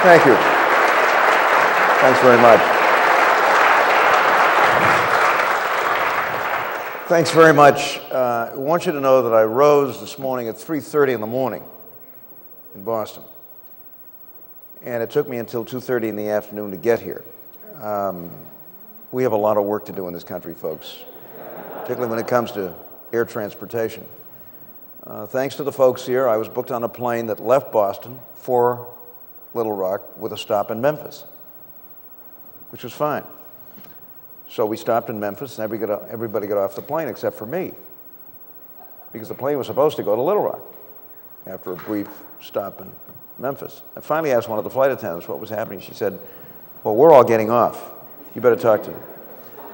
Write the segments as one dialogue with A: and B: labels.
A: Thank you. Thanks very much. Thanks very much. I want you to know that I rose this morning at 3:30 in the morning in Boston. And it took me until 2:30 in the afternoon to get here. We have a lot of work to do in this country, folks, particularly when it comes to air transportation. Thanks to the folks here, I was booked on a plane that left Boston for Little Rock with a stop in Memphis, which was fine. So we stopped in Memphis, and everybody got off the plane except for me, because the plane was supposed to go to Little Rock after a brief stop in Memphis. I finally asked one of the flight attendants what was happening. She said, well, we're all getting off. You better talk to them.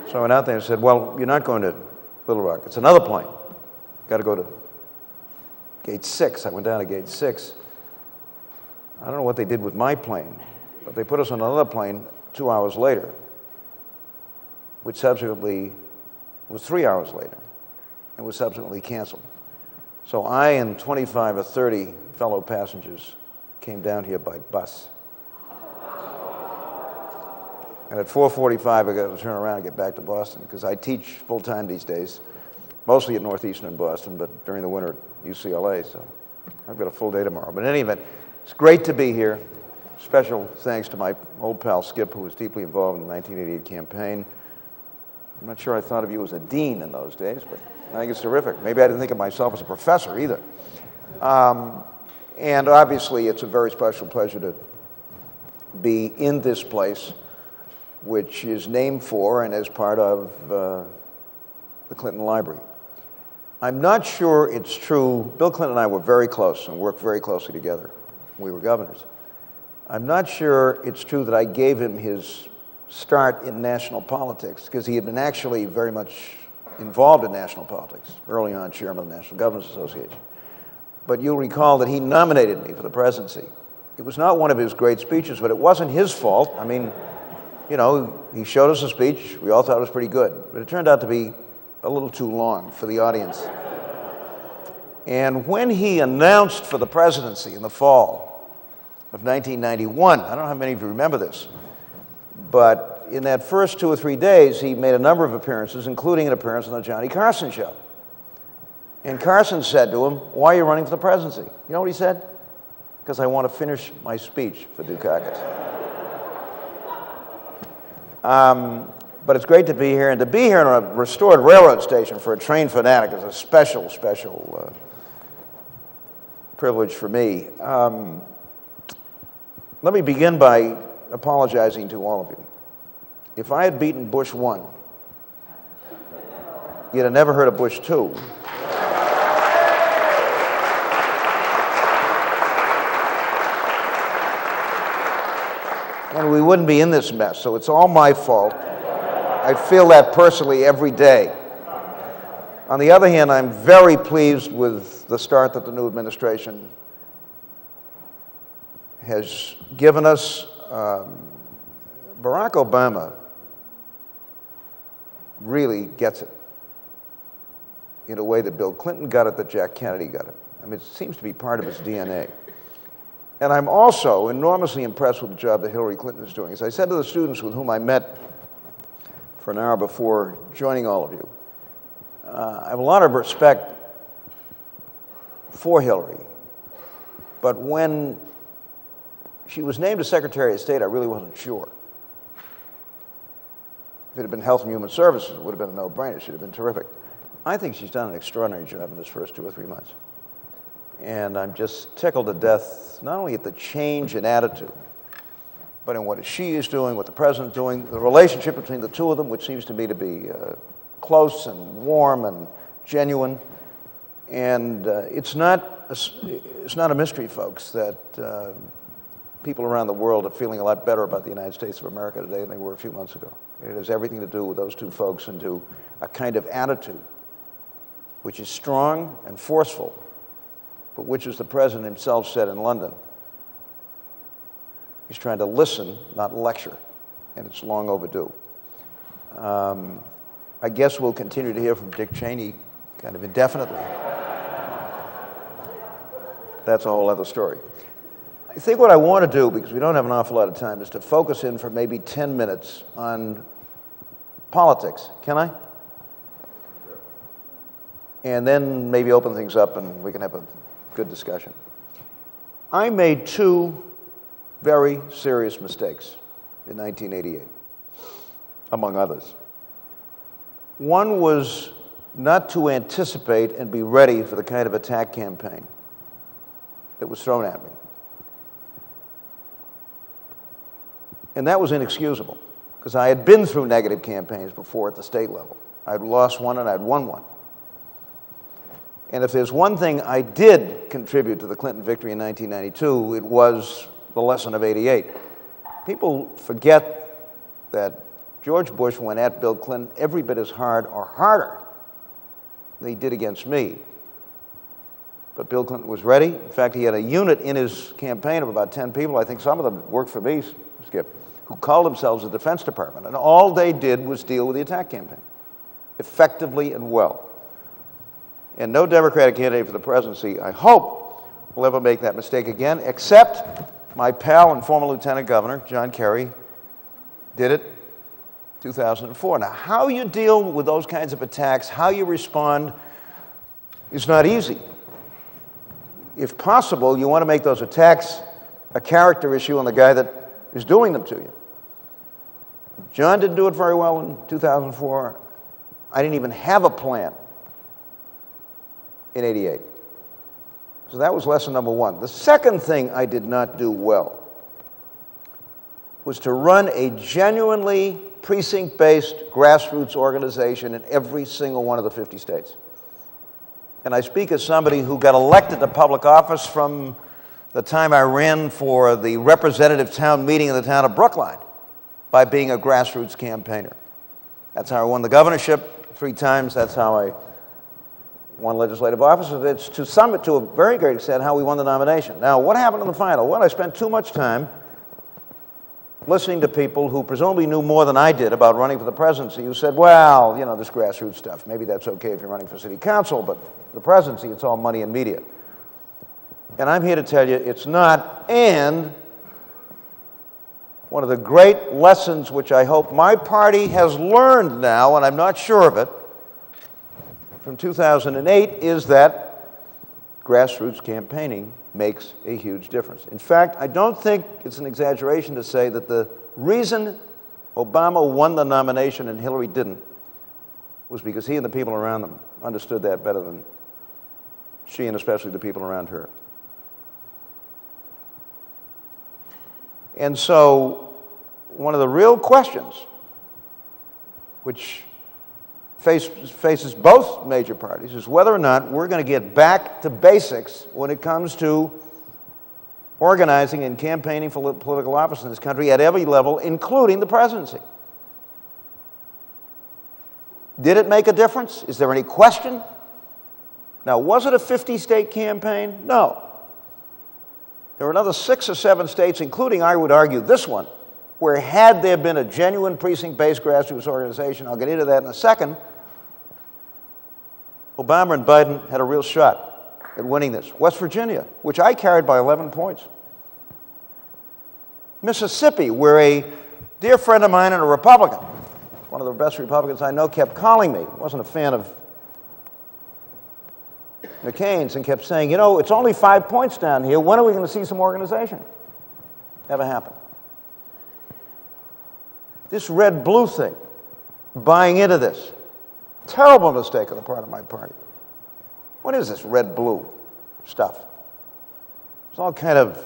A: So I went out there and said, well, you're not going to Little Rock. It's another plane. Got to go to Gate 6. I went down to Gate 6. I don't know what they did with my plane, but they put us on another plane 2 hours later, which subsequently was 3 hours later and was subsequently canceled. So I and 25 or 30 fellow passengers came down here by bus. And at 4:45, I got to turn around and get back to Boston, because I teach full-time these days, mostly at Northeastern in Boston, but during the winter at UCLA, so I've got a full day tomorrow. But in any event, it's great to be here. Special thanks to my old pal Skip, who was deeply involved in the 1988 campaign. I'm not sure I thought of you as a dean in those days, but I think it's terrific. Maybe I didn't think of myself as a professor either. And obviously, it's a very special pleasure to be in this place, which is named for and is part of the Clinton Library. I'm not sure it's true. Bill Clinton and I were very close and worked very closely together when we were governors. I'm not sure it's true that I gave him his start in national politics, because he had been actually very much involved in national politics, early on chairman of the National Governors Association. But you'll recall that he nominated me for the presidency. It was not one of his great speeches, but it wasn't his fault. I mean, you know, he showed us a speech. We all thought it was pretty good, but it turned out to be a little too long for the audience. And when he announced for the presidency in the fall of 1991, I don't know how many of you remember this, but in that first 2 or 3 days, he made a number of appearances, including an appearance on the Johnny Carson show. And Carson said to him, why are you running for the presidency? You know what he said? Because I want to finish my speech for Dukakis. But it's great to be here, and to be here in a restored railroad station for a train fanatic is a special, special privilege for me. Let me begin by apologizing to all of you. If I had beaten Bush 1, you'd have never heard of Bush 2. And we wouldn't be in this mess, so it's all my fault. I feel that personally every day. On the other hand, I'm very pleased with the start that the new administration has given us. Barack Obama really gets it in a way that Bill Clinton got it, that Jack Kennedy got it. I mean, it seems to be part of his DNA. And I'm also enormously impressed with the job that Hillary Clinton is doing. As I said to the students with whom I met for an hour before joining all of you, I have a lot of respect for Hillary. But when she was named as Secretary of State, I really wasn't sure. If it had been Health and Human Services, it would have been a no-brainer. She'd have been terrific. I think she's done an extraordinary job in this first 2 or 3 months. And I'm just tickled to death, not only at the change in attitude, but in what she is doing, what the president's doing, the relationship between the two of them, which seems to me to be close and warm and genuine. And it's not a mystery, folks, that people around the world are feeling a lot better about the United States of America today than they were a few months ago. It has everything to do with those two folks and to a kind of attitude which is strong and forceful, but which, as the president himself said in London, he's trying to listen, not lecture, and it's long overdue. I guess we'll continue to hear from Dick Cheney kind of indefinitely. That's a whole other story. I think what I want to do, because we don't have an awful lot of time, is to focus in for maybe 10 minutes on politics. Can I? And then maybe open things up and we can have a good discussion. I made two very serious mistakes in 1988, among others. One was not to anticipate and be ready for the kind of attack campaign that was thrown at me. And that was inexcusable, because I had been through negative campaigns before at the state level. I'd lost one and I'd won one. And if there's one thing I did contribute to the Clinton victory in 1992, it was the lesson of '88. People forget that George Bush went at Bill Clinton every bit as hard or harder than he did against me. But Bill Clinton was ready. In fact, he had a unit in his campaign of about 10 people. I think some of them worked for me, Skip, who called themselves the Defense Department. And all they did was deal with the attack campaign, effectively and well. And no Democratic candidate for the presidency, I hope, will ever make that mistake again, except my pal and former Lieutenant Governor, John Kerry, did it in 2004. Now, how you deal with those kinds of attacks, how you respond, is not easy. If possible, you want to make those attacks a character issue on the guy that is doing them to you. John didn't do it very well in 2004. I didn't even have a plan in '88. So that was lesson number one. The second thing I did not do well was to run a genuinely precinct-based grassroots organization in every single one of the 50 states. And I speak as somebody who got elected to public office from the time I ran for the representative town meeting in the town of Brookline by being a grassroots campaigner. That's how I won the governorship 3 times. That's how I won legislative office. It's to a very great extent how we won the nomination. Now, what happened in the final? Well, I spent too much time listening to people who presumably knew more than I did about running for the presidency, who said, well, you know, this grassroots stuff, maybe that's okay if you're running for city council, but for the presidency, it's all money and media. And I'm here to tell you it's not. And one of the great lessons which I hope my party has learned now, and I'm not sure of it, from 2008 is that grassroots campaigning makes a huge difference. In fact, I don't think it's an exaggeration to say that the reason Obama won the nomination and Hillary didn't was because he and the people around them understood that better than she and especially the people around her. And so one of the real questions which faces both major parties is whether or not we're going to get back to basics when it comes to organizing and campaigning for political office in this country at every level, including the presidency. Did it make a difference? Is there any question? Now, was it a 50-state campaign? No. There were another 6 or 7 states, including, I would argue, this one, where had there been a genuine precinct-based grassroots organization, I'll get into that in a second, Obama and Biden had a real shot at winning this. West Virginia, which I carried by 11 points. Mississippi, where a dear friend of mine and a Republican, one of the best Republicans I know, kept calling me. Wasn't a fan of McCain's and kept saying, you know, it's only 5 points down here. When are we going to see some organization? Never happened. This red-blue thing, buying into this, terrible mistake on the part of my party. What is this red-blue stuff? It's all kind of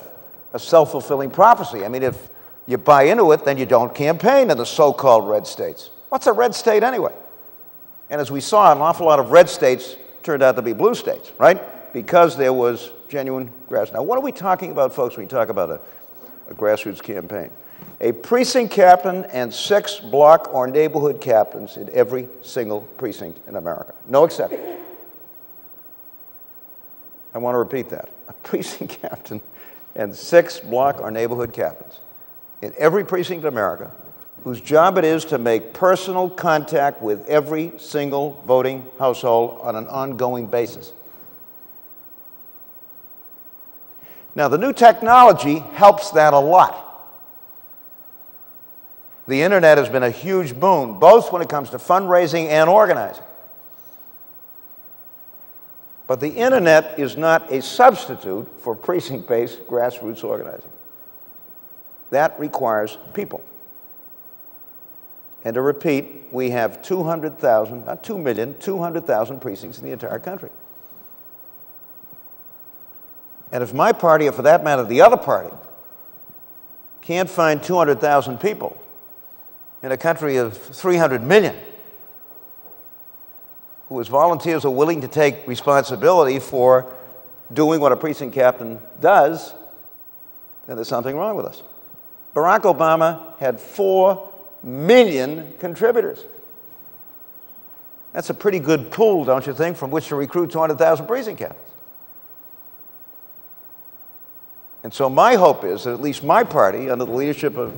A: a self-fulfilling prophecy. I mean, if you buy into it, then you don't campaign in the so-called red states. What's a red state anyway? And as we saw, an awful lot of red states turned out to be blue states, right? Because there was genuine grassroots. Now, what are we talking about, folks, when we talk about a grassroots campaign? A precinct captain and 6 block or neighborhood captains in every single precinct in America. No exception. I want to repeat that. A precinct captain and 6 block or neighborhood captains in every precinct in America whose job it is to make personal contact with every single voting household on an ongoing basis. Now, the new technology helps that a lot. The internet has been a huge boon, both when it comes to fundraising and organizing. But the internet is not a substitute for precinct-based grassroots organizing. That requires people. And to repeat, we have 200,000, not 2 million, 200,000 precincts in the entire country. And if my party, or for that matter, the other party, can't find 200,000 people in a country of 300 million, who as volunteers are willing to take responsibility for doing what a precinct captain does, then there's something wrong with us. Barack Obama had 4 million contributors. That's a pretty good pool, don't you think, from which to recruit 200,000 precinct captains. And so my hope is that at least my party, under the leadership of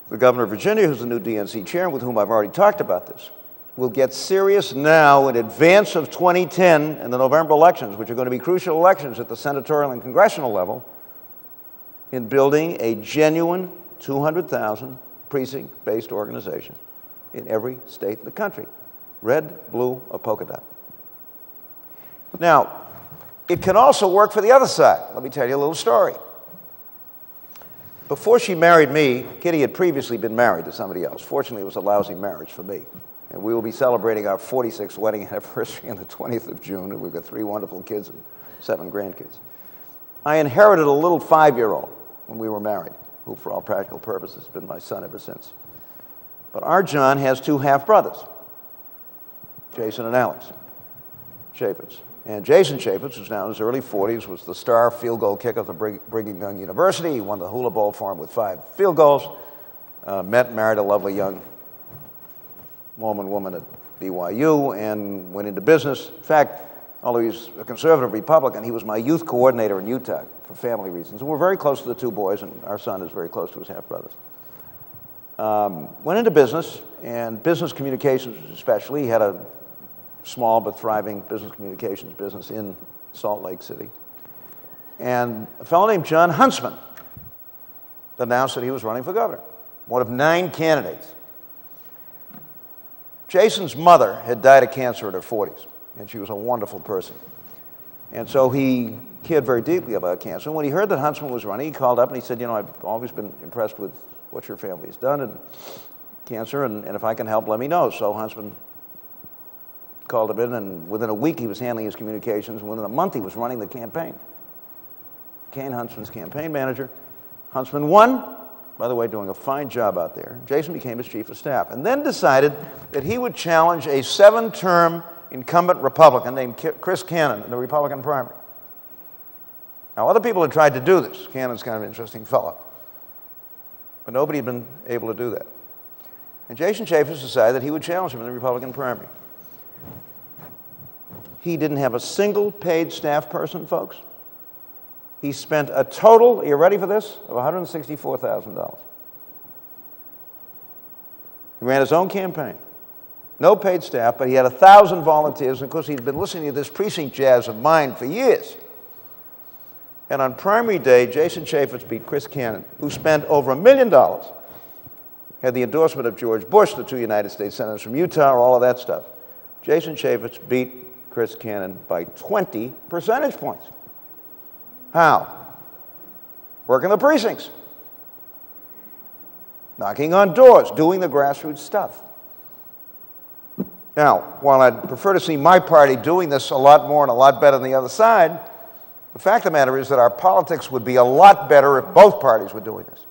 A: the governor of Virginia, who's the new DNC chair, with whom I've already talked about this, will get serious now in advance of 2010 and the November elections, which are going to be crucial elections at the senatorial and congressional level, in building a genuine 200,000 precinct-based organization in every state in the country, red, blue, or polka dot. Now, it can also work for the other side. Let me tell you a little story. Before she married me, Kitty had previously been married to somebody else. Fortunately, it was a lousy marriage for me. And we will be celebrating our 46th wedding anniversary on the 20th of June, and we've got 3 wonderful kids and 7 grandkids. I inherited a little 5-year-old when we were married, who for all practical purposes has been my son ever since. But our John has 2 half-brothers, Jason and Alex Chaffetz. And Jason Chaffetz, who's now in his early 40s, was the star field goal kicker for Brigham Young University. He won the Hula Bowl for him with 5 field goals, met and married a lovely young Mormon woman at BYU, and went into business. In fact, although he's a conservative Republican, he was my youth coordinator in Utah for family reasons. And we're very close to the 2 boys, and our son is very close to his half-brothers. Went into business, and business communications especially. He had a small but thriving business communications business in Salt Lake City. And a fellow named John Huntsman announced that he was running for governor, one of 9 candidates. Jason's mother had died of cancer in her 40s, and she was a wonderful person. And so he cared very deeply about cancer. And when he heard that Huntsman was running, he called up and he said, you know, I've always been impressed with what your family has done in cancer, and if I can help, let me know. So Huntsman called him in, and within a week he was handling his communications, and within a month he was running the campaign. Kane Huntsman's campaign manager. Huntsman won, by the way, doing a fine job out there. Jason became his chief of staff, and then decided that he would challenge a 7-term incumbent Republican named Chris Cannon in the Republican primary. Now, other people had tried to do this. Cannon's kind of an interesting fellow. But nobody had been able to do that. And Jason Chaffetz decided that he would challenge him in the Republican primary. He didn't have a single paid staff person, folks. He spent a total, are you ready for this, of $164,000. He ran his own campaign. No paid staff, but he had 1,000 volunteers. And of course, he'd been listening to this precinct jazz of mine for years. And on primary day, Jason Chaffetz beat Chris Cannon, who spent over $1 million, had the endorsement of George Bush, the 2 United States senators from Utah, all of that stuff. Jason Chaffetz beat Chris Cannon by 20 percentage points. How? Working the precincts, knocking on doors, doing the grassroots stuff. Now, while I'd prefer to see my party doing this a lot more and a lot better than the other side, the fact of the matter is that our politics would be a lot better if both parties were doing this.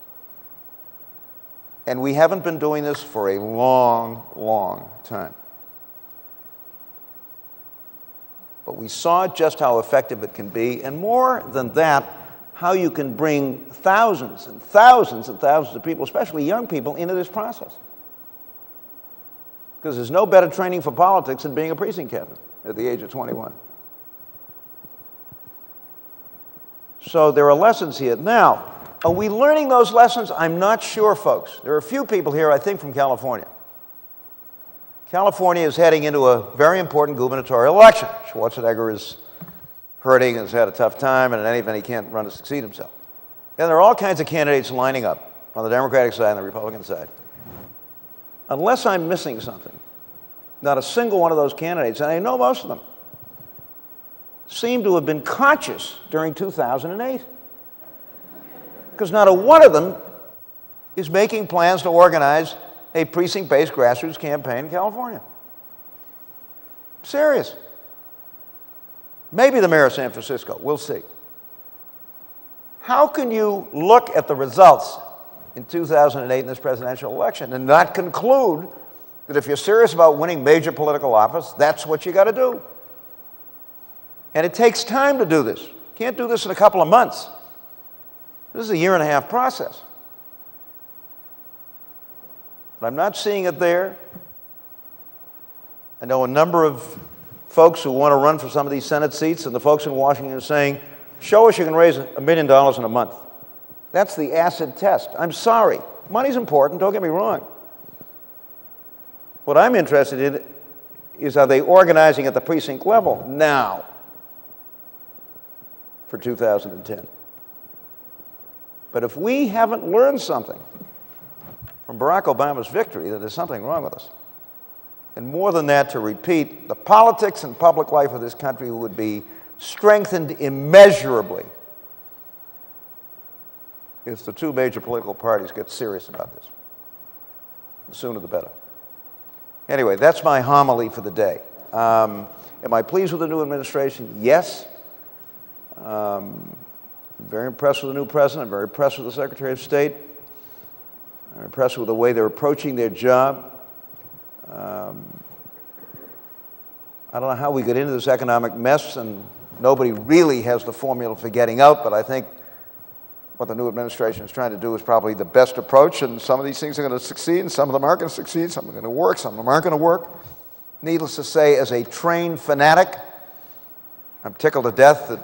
A: And we haven't been doing this for a long, long time. But we saw just how effective it can be, and more than that, how you can bring thousands and thousands and thousands of people, especially young people, into this process. Because there's no better training for politics than being a precinct captain at the age of 21. So there are lessons here. Now, are we learning those lessons? I'm not sure, folks. There are a few people here, I think, from California. California is heading into a very important gubernatorial election. Schwarzenegger is hurting, has had a tough time, and in any event, he can't run to succeed himself. And there are all kinds of candidates lining up on the Democratic side and the Republican side. Unless I'm missing something, not a single one of those candidates, and I know most of them, seem to have been conscious during 2008. Because not a one of them is making plans to organize a precinct-based grassroots campaign in California. Serious. Maybe the mayor of San Francisco. We'll see. How can you look at the results in 2008 in this presidential election and not conclude that if you're serious about winning major political office, that's what you got to do? And it takes time to do this. You can't do this in a couple of months. This is a year-and-a-half process. But I'm not seeing it there. I know a number of folks who want to run for some of these Senate seats, and the folks in Washington are saying, show us you can raise $1 million in a month. That's the acid test. I'm sorry. Money's important, don't get me wrong. What I'm interested in is, are they organizing at the precinct level now for 2010? But if we haven't learned something from Barack Obama's victory, then there's something wrong with us. And more than that, to repeat, the politics and public life of this country would be strengthened immeasurably if the two major political parties get serious about this. The sooner the better. Anyway, that's my homily for the day. Am I pleased with the new administration? Yes. I'm very impressed with the new president. I'm very impressed with the Secretary of State. I'm impressed with the way they're approaching their job. I don't know how we get into this economic mess, and nobody really has the formula for getting out, but I think what the new administration is trying to do is probably the best approach, and some of these things are going to succeed, and some of them aren't going to succeed, some are going to work, some of them aren't going to work. Needless to say, as a trained fanatic, I'm tickled to death that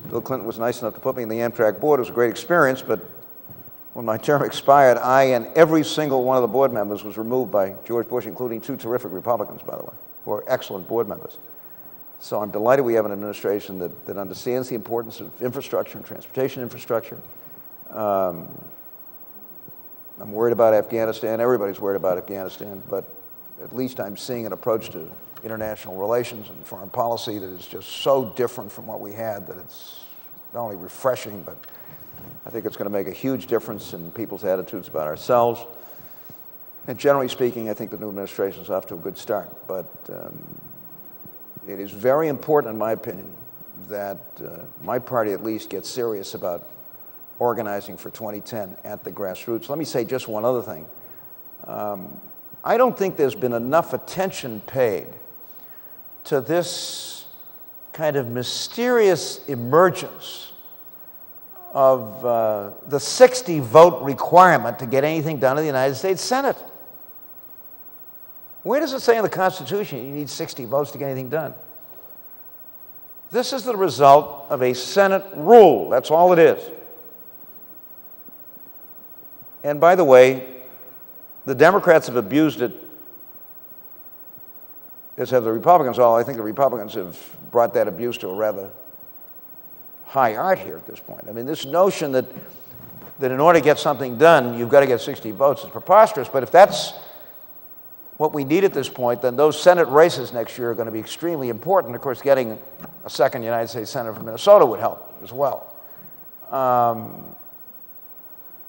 A: Bill Clinton was nice enough to put me in the Amtrak board. It was a great experience, but when my term expired, I and every single one of the board members was removed by George Bush, including two terrific Republicans, by the way, who are excellent board members. So I'm delighted we have an administration that understands the importance of infrastructure and transportation infrastructure. I'm worried about Afghanistan. Everybody's worried about Afghanistan, but at least I'm seeing an approach to international relations and foreign policy that is just so different from what we had that it's not only refreshing, but I think it's going to make a huge difference in people's attitudes about ourselves. And generally speaking, I think the new administration is off to a good start. But it is very important, in my opinion, that my party at least gets serious about organizing for 2010 at the grassroots. Let me say just one other thing. I don't think there's been enough attention paid to this kind of mysterious emergence of the 60-vote requirement to get anything done in the United States Senate. Where does it say in the Constitution you need 60 votes to get anything done? This is the result of a Senate rule. That's all it is. And by the way, the Democrats have abused it, as have the Republicans. Although I think the Republicans have brought that abuse to a rather high art here at this point. I mean, this notion that in order to get something done, you've got to get 60 votes is preposterous. But if that's what we need at this point, then those Senate races next year are going to be extremely important. Of course, getting a second United States Senator from Minnesota would help as well.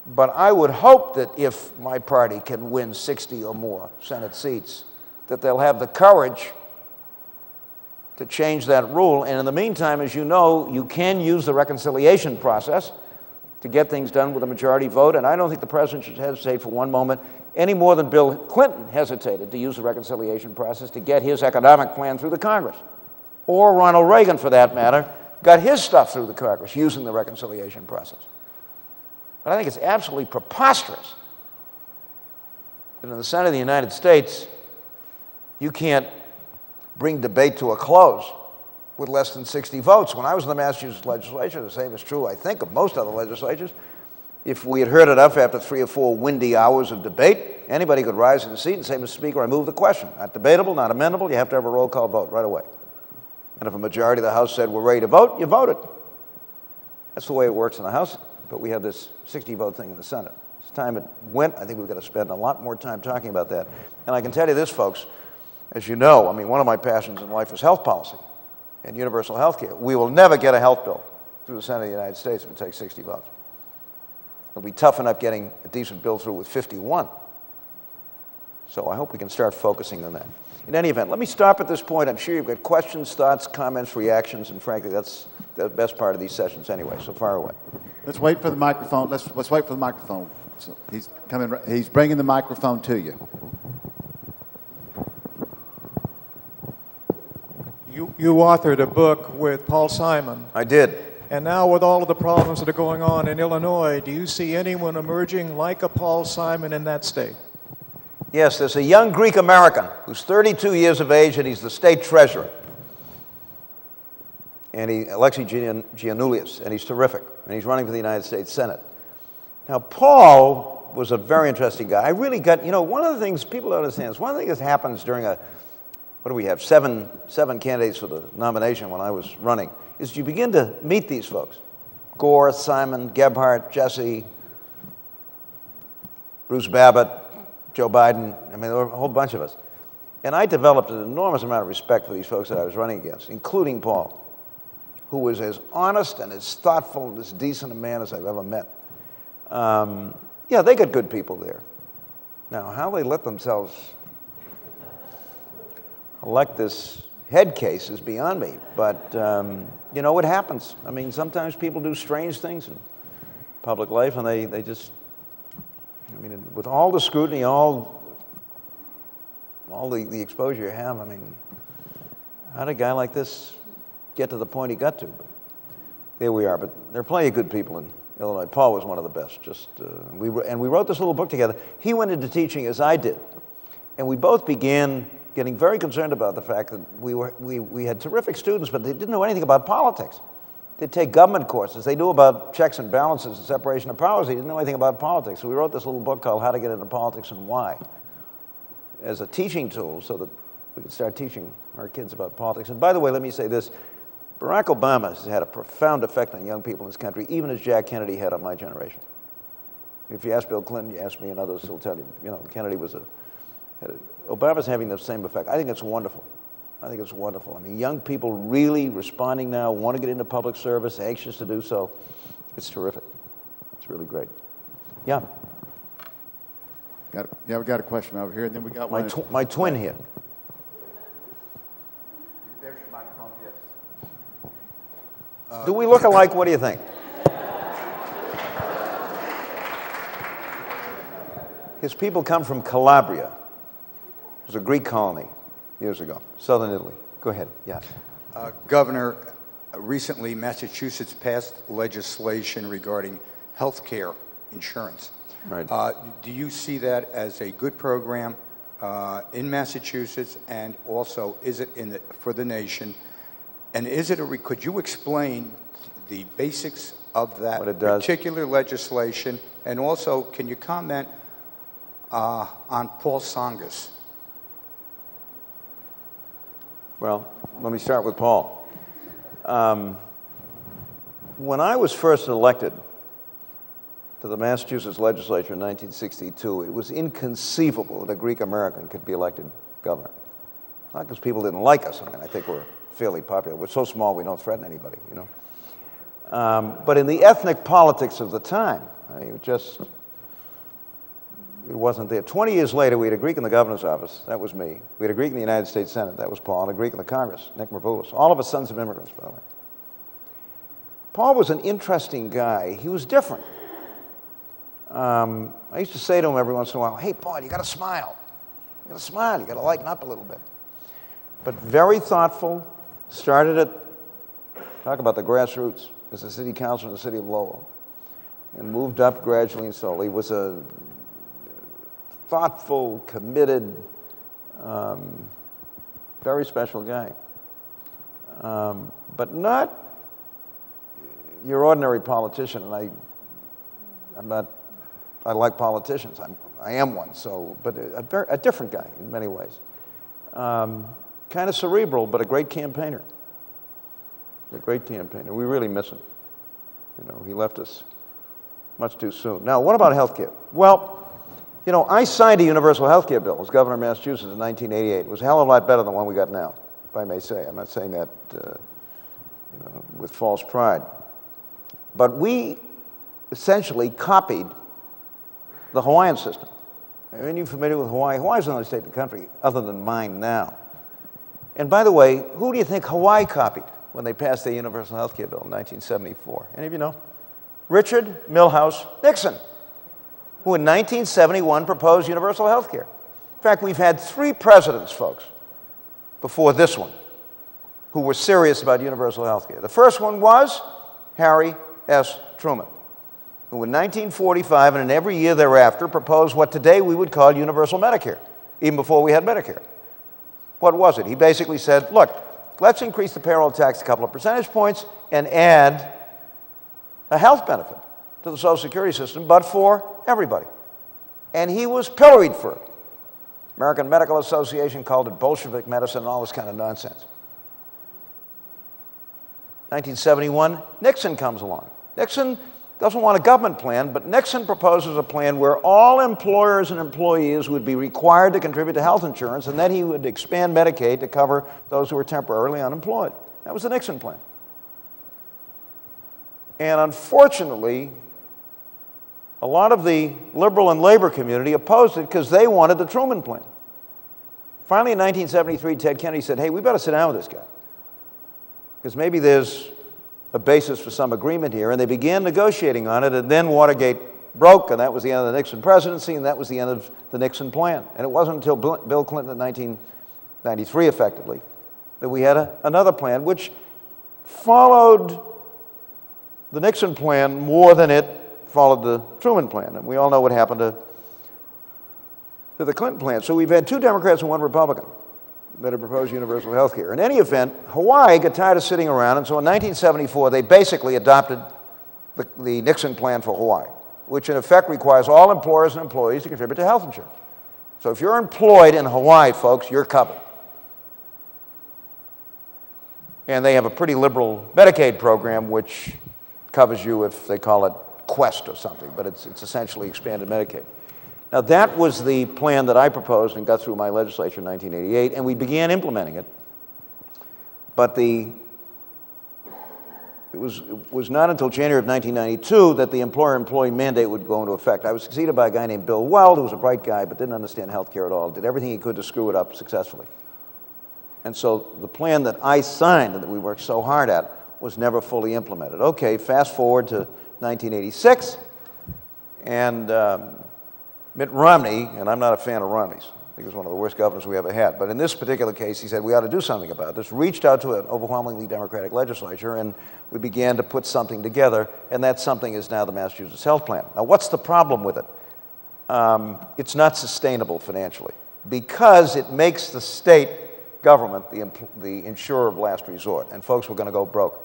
A: But I would hope that if my party can win 60 or more Senate seats, that they'll have the courage to change that rule. And in the meantime, as you know, you can use the reconciliation process to get things done with a majority vote. And I don't think the president should hesitate for one moment, any more than Bill Clinton hesitated to use the reconciliation process to get his economic plan through the Congress. Or Ronald Reagan, for that matter, got his stuff through the Congress using the reconciliation process. But I think it's absolutely preposterous that in the Senate of the United States, you can't bring debate to a close with less than 60 votes. When I was in the Massachusetts legislature, the same is true, I think, of most other legislatures. If we had heard enough after 3 or 4 windy hours of debate, anybody could rise in the seat and say, Mr. Speaker, I move the question. Not debatable, not amendable, you have to have a roll call vote right away. And if a majority of the House said, we're ready to vote, you voted. That's the way it works in the House, but we have this 60-vote thing in the Senate. As time it went, I think we've got to spend a lot more time talking about that. And I can tell you this, folks, as you know, I mean, one of my passions in life is health policy and universal health care. We will never get a health bill through the Senate of the United States if it takes 60 votes. It'll be tough enough getting a decent bill through with 51. So I hope we can start focusing on that. In any event, let me stop at this point. I'm sure you've got questions, thoughts, comments, reactions, and frankly, that's the best part of these sessions anyway, so far away.
B: Let's wait for the microphone. Let's wait for the microphone. So he's coming. He's bringing the microphone to you.
C: You authored a book with Paul Simon.
A: I did.
C: And now with all of the problems that are going on in Illinois, do you see anyone emerging like a Paul Simon in that state?
A: Yes, there's a young Greek American who's 32 years of age, and he's the state treasurer. And Alexei Giannoulias, and he's terrific. And he's running for the United States Senate. Now, Paul was a very interesting guy. I really got, you know, one of the things people don't understand is one of the things that happens during a, what do we have, seven candidates for the nomination when I was running, is you begin to meet these folks. Gore, Simon, Gebhardt, Jesse, Bruce Babbitt, Joe Biden. I mean, there were a whole bunch of us. And I developed an enormous amount of respect for these folks that I was running against, including Paul, who was as honest and as thoughtful and as decent a man as I've ever met. Yeah, they got good people there. Now, how they let themselves elect this head case is beyond me, but you know, it happens. I mean, sometimes people do strange things in public life, and they just, I mean, with all the scrutiny, all the exposure you have, I mean, how did a guy like this get to the point he got to? But there we are. But there are plenty of good people in Illinois. Paul was one of the best. We wrote this little book together. He went into teaching as I did, and we both began getting very concerned about the fact that we had terrific students, but they didn't know anything about politics. They'd take government courses. They knew about checks and balances and separation of powers. They didn't know anything about politics. So we wrote this little book called How to Get Into Politics and Why, as a teaching tool so that we could start teaching our kids about politics. And by the way, let me say this. Barack Obama has had a profound effect on young people in this country, even as Jack Kennedy had on my generation. If you ask Bill Clinton, you ask me, and others will tell you, you know, Kennedy was Obama's having the same effect. I think it's wonderful. I think it's wonderful. I mean, young people really responding now, want to get into public service, anxious to do so. It's terrific. It's really great. Yeah.
B: We got a question over here, and then we got one.
A: My twin here.
B: There's your microphone, yes.
A: Do we look alike? What do you think? His people come from Calabria. It was a Greek colony years ago, southern Italy. Go ahead, yeah.
D: Governor, recently Massachusetts passed legislation regarding health care insurance.
A: Right.
D: Do you see that as a good program in Massachusetts, and also is it for the nation? And is it could you explain the basics of that particular legislation? And also, can you comment on Paul Tsongas?
A: Well, let me start with Paul. When I was first elected to the Massachusetts legislature in 1962, it was inconceivable that a Greek American could be elected governor. Not because people didn't like us. I mean, I think we're fairly popular. We're so small we don't threaten anybody, you know. But in the ethnic politics of the time, I mean, it wasn't there. 20 years later, we had a Greek in the governor's office. That was me. We had a Greek in the United States Senate. That was Paul. And a Greek in the Congress, Nick Marvulis. All of us sons of immigrants, by the way. Paul was an interesting guy. He was different. I used to say to him every once in a while, hey, Paul, you got to smile. You got to smile. You got to lighten up a little bit. But very thoughtful. Started talk about the grassroots, as a city councilor in the city of Lowell, and moved up gradually and slowly. Was a thoughtful, committed, very special guy. But not your ordinary politician, and I like politicians. I am one, so, but a different guy in many ways. Kind of cerebral, but a great campaigner. a great campaigner. We really miss him. You know, he left us much too soon. Now, what about health care? Well, you know, I signed a universal health care bill as governor of Massachusetts in 1988. It was a hell of a lot better than the one we got now, if I may say. I'm not saying that you know, with false pride. But we essentially copied the Hawaiian system. Are you familiar with Hawaii? Hawaii's the only state in the country other than mine now. And by the way, who do you think Hawaii copied when they passed their universal health care bill in 1974? Any of you know? Richard Milhous Nixon, who in 1971 proposed universal health care. In fact, we've had 3 presidents, folks, before this one, who were serious about universal health care. The first one was Harry S. Truman, who in 1945 and in every year thereafter proposed what today we would call universal Medicare, even before we had Medicare. What was it? He basically said, look, let's increase the payroll tax a couple of percentage points and add a health benefit to the Social Security system, but for everybody. And he was pilloried for it. American Medical Association called it Bolshevik medicine and all this kind of nonsense. 1971, Nixon comes along. Nixon doesn't want a government plan, but Nixon proposes a plan where all employers and employees would be required to contribute to health insurance, and then he would expand Medicaid to cover those who were temporarily unemployed. That was the Nixon plan. And unfortunately, a lot of the liberal and labor community opposed it because they wanted the Truman plan. Finally, in 1973, Ted Kennedy said, hey, we better sit down with this guy, because maybe there's a basis for some agreement here. And they began negotiating on it, and then Watergate broke, and that was the end of the Nixon presidency, and that was the end of the Nixon plan. And it wasn't until Bill Clinton in 1993, effectively, that we had another plan, which followed the Nixon plan more than it followed the Truman plan. And we all know what happened to the Clinton plan. So we've had 2 Democrats and 1 Republican that have proposed universal health care. In any event, Hawaii got tired of sitting around, and so in 1974, they basically adopted the Nixon plan for Hawaii, which in effect requires all employers and employees to contribute to health insurance. So if you're employed in Hawaii, folks, you're covered. And they have a pretty liberal Medicaid program, which covers you if they call it Quest or something, but it's essentially expanded Medicaid. Now, that was the plan that I proposed and got through my legislature in 1988, and we began implementing it. But it was not until January of 1992 that the employer-employee mandate would go into effect. I was succeeded by a guy named Bill Weld, who was a bright guy but didn't understand health care at all, did everything he could to screw it up successfully. And so the plan that I signed and that we worked so hard at was never fully implemented. Okay, fast forward to 1986, and Mitt Romney, and I'm not a fan of Romney's, I think he was one of the worst governors we ever had, but in this particular case, he said we ought to do something about this, reached out to an overwhelmingly Democratic legislature, and we began to put something together, and that something is now the Massachusetts Health Plan. Now, what's the problem with it? It's not sustainable financially, because it makes the state government the insurer of last resort, and folks, we're going to go broke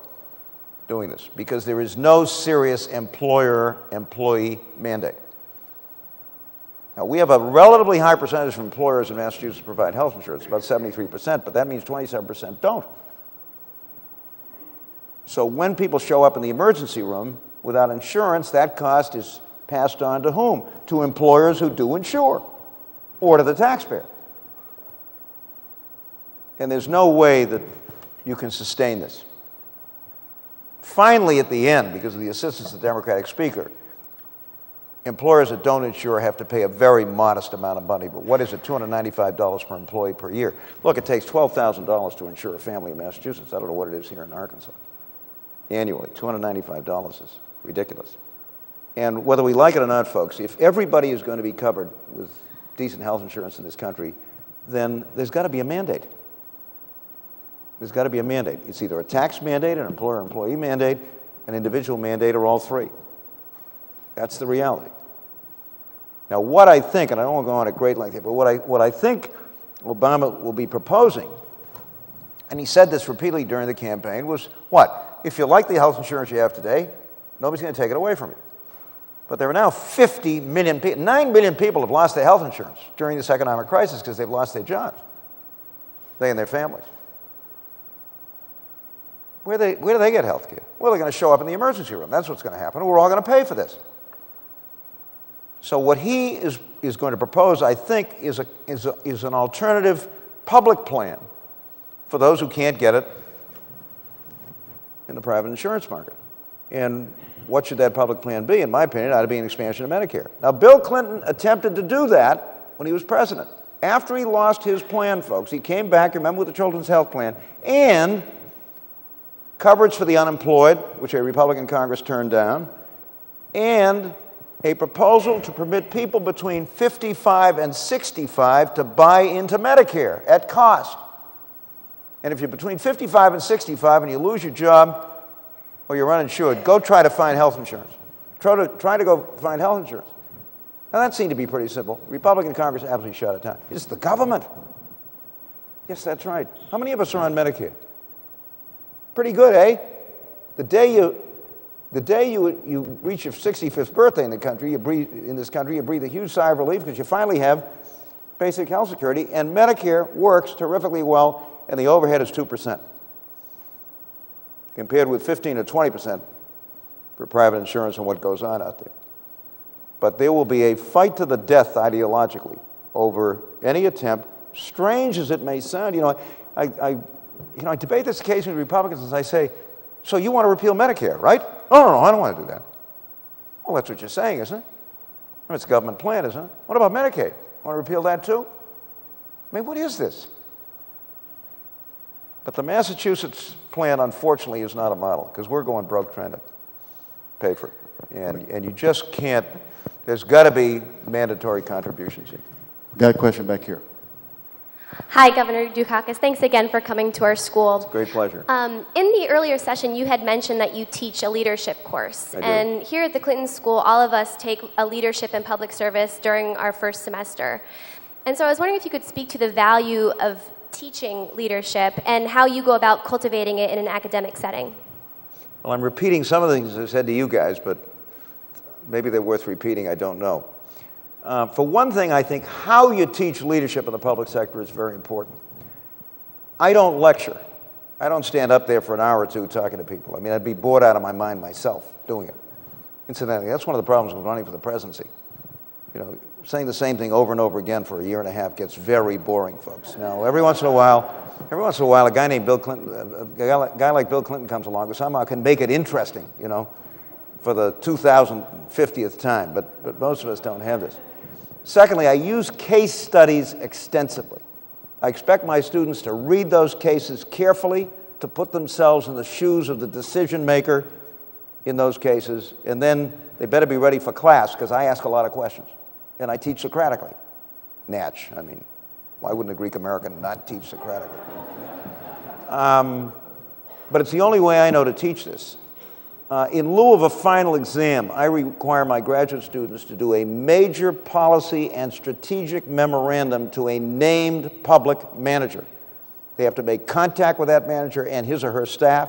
A: doing this, because there is no serious employer-employee mandate. Now, we have a relatively high percentage of employers in Massachusetts provide health insurance, about 73%, but that means 27% don't. So when people show up in the emergency room without insurance, that cost is passed on to whom? To employers who do insure, or to the taxpayer. And there's no way that you can sustain this. Finally, at the end, because of the assistance of the Democratic Speaker, employers that don't insure have to pay a very modest amount of money. But what is it, $295 per employee per year? Look, it takes $12,000 to insure a family in Massachusetts. I don't know what it is here in Arkansas. Annually, $295 is ridiculous. And whether we like it or not, folks, if everybody is going to be covered with decent health insurance in this country, then there's got to be a mandate. There's got to be a mandate. It's either a tax mandate, an employer-employee mandate, an individual mandate, or all 3. That's the reality. Now, what I think, and I don't want to go on at great length here, but what I think Obama will be proposing, and he said this repeatedly during the campaign, was what? If you like the health insurance you have today, nobody's going to take it away from you. But there are now 50 million people, 9 million people have lost their health insurance during this economic crisis because they've lost their jobs, they and their families. where do they get health care? Well, they're going to show up in the emergency room. That's what's going to happen. We're all going to pay for this. So what he is going to propose, I think, is an alternative public plan for those who can't get it in the private insurance market. And what should that public plan be? In my opinion, it ought to be an expansion of Medicare. Now, Bill Clinton attempted to do that when he was president. After he lost his plan, folks, he came back, remember, with the Children's Health Plan, and coverage for the unemployed, which a Republican Congress turned down, and a proposal to permit people between 55 and 65 to buy into Medicare at cost. And if you're between 55 and 65 and you lose your job or you're uninsured, go try to find health insurance. Try to go find health insurance. Now, that seemed to be pretty simple. Republican Congress absolutely shut it down. It's the government. Yes, that's right. How many of us are on Medicare? Pretty good, eh? The day you reach your 65th birthday in this country, you breathe a huge sigh of relief because you finally have basic health security, and Medicare works terrifically well, and the overhead is 2%, compared with 15 to 20% for private insurance and what goes on out there. But there will be a fight to the death ideologically over any attempt, strange as it may sound. I debate this occasionally with Republicans, and I say, so you want to repeal Medicare, right? No, I don't want to do that. Well, that's what you're saying, isn't it? It's a government plan, isn't it? What about Medicaid? Want to repeal that too? I mean, what is this? But the Massachusetts plan, unfortunately, is not a model, because we're going broke trying to pay for it. And you just can't, there's got to be mandatory contributions here.
B: Got a question back here.
E: Hi, Governor Dukakis. Thanks again for coming to our school.
A: It's a great pleasure.
E: In the earlier session, you had mentioned that you teach a leadership course.
A: I do.
E: And here at the Clinton School, all of us take a leadership and public service during our first semester. And so I was wondering if you could speak to the value of teaching leadership and how you go about cultivating it in an academic setting.
A: Well, I'm repeating some of the things I said to you guys, but maybe they're worth repeating, I don't know. For one thing, I think how you teach leadership in the public sector is very important. I don't lecture. I don't stand up there for an hour or two talking to people. I mean, I'd be bored out of my mind myself doing it. Incidentally, that's one of the problems with running for the presidency. You know, saying the same thing over and over again for a year and a half gets very boring, folks. Now, every once in a while, a guy named Bill Clinton, a guy like Bill Clinton comes along who somehow can make it interesting, you know, for the 2050th time, but most of us don't have this. Secondly, I use case studies extensively. I expect my students to read those cases carefully, to put themselves in the shoes of the decision maker in those cases, and then they better be ready for class, because I ask a lot of questions, and I teach Socratically. Natch, I mean, why wouldn't a Greek American not teach Socratically? But it's the only way I know to teach this. In lieu of a final exam, I require my graduate students to do a major policy and strategic memorandum to a named public manager. They have to make contact with that manager and his or her staff.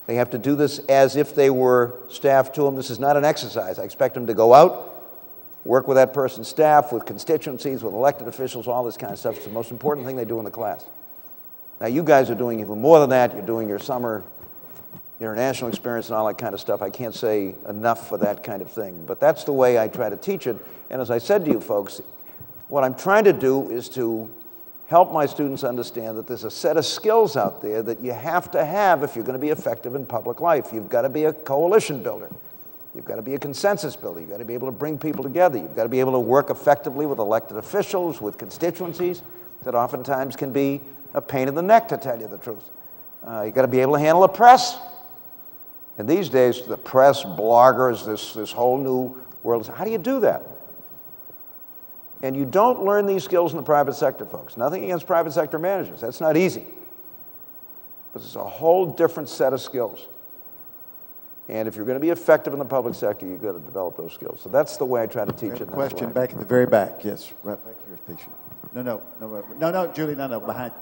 A: They have to do this as if they were staff to them. This is not an exercise. I expect them to go out, work with that person's staff, with constituencies, with elected officials, all this kind of stuff. It's the most important thing they do in the class. Now, you guys are doing even more than that. You're doing your summer international experience and all that kind of stuff. I can't say enough for that kind of thing, but that's the way I try to teach it. And as I said to you folks, what I'm trying to do is to help my students understand that there's a set of skills out there that you have to have if you're going to be effective in public life. You've got to be a coalition builder. You've got to be a consensus builder. You've got to be able to bring people together. You've got to be able to work effectively with elected officials, with constituencies that oftentimes can be a pain in the neck, to tell you the truth. You've got to be able to handle the press. And these days, the press, bloggers, this whole new world, how do you do that? And you don't learn these skills in the private sector, folks. Nothing against private sector managers. That's not easy. But it's a whole different set of skills. And if you're going to be effective in the public sector, you've got to develop those skills. So that's the way I try to teach it.
B: Question back at the very back. Yes, right back here, Tisha. No, Julie, no, behind.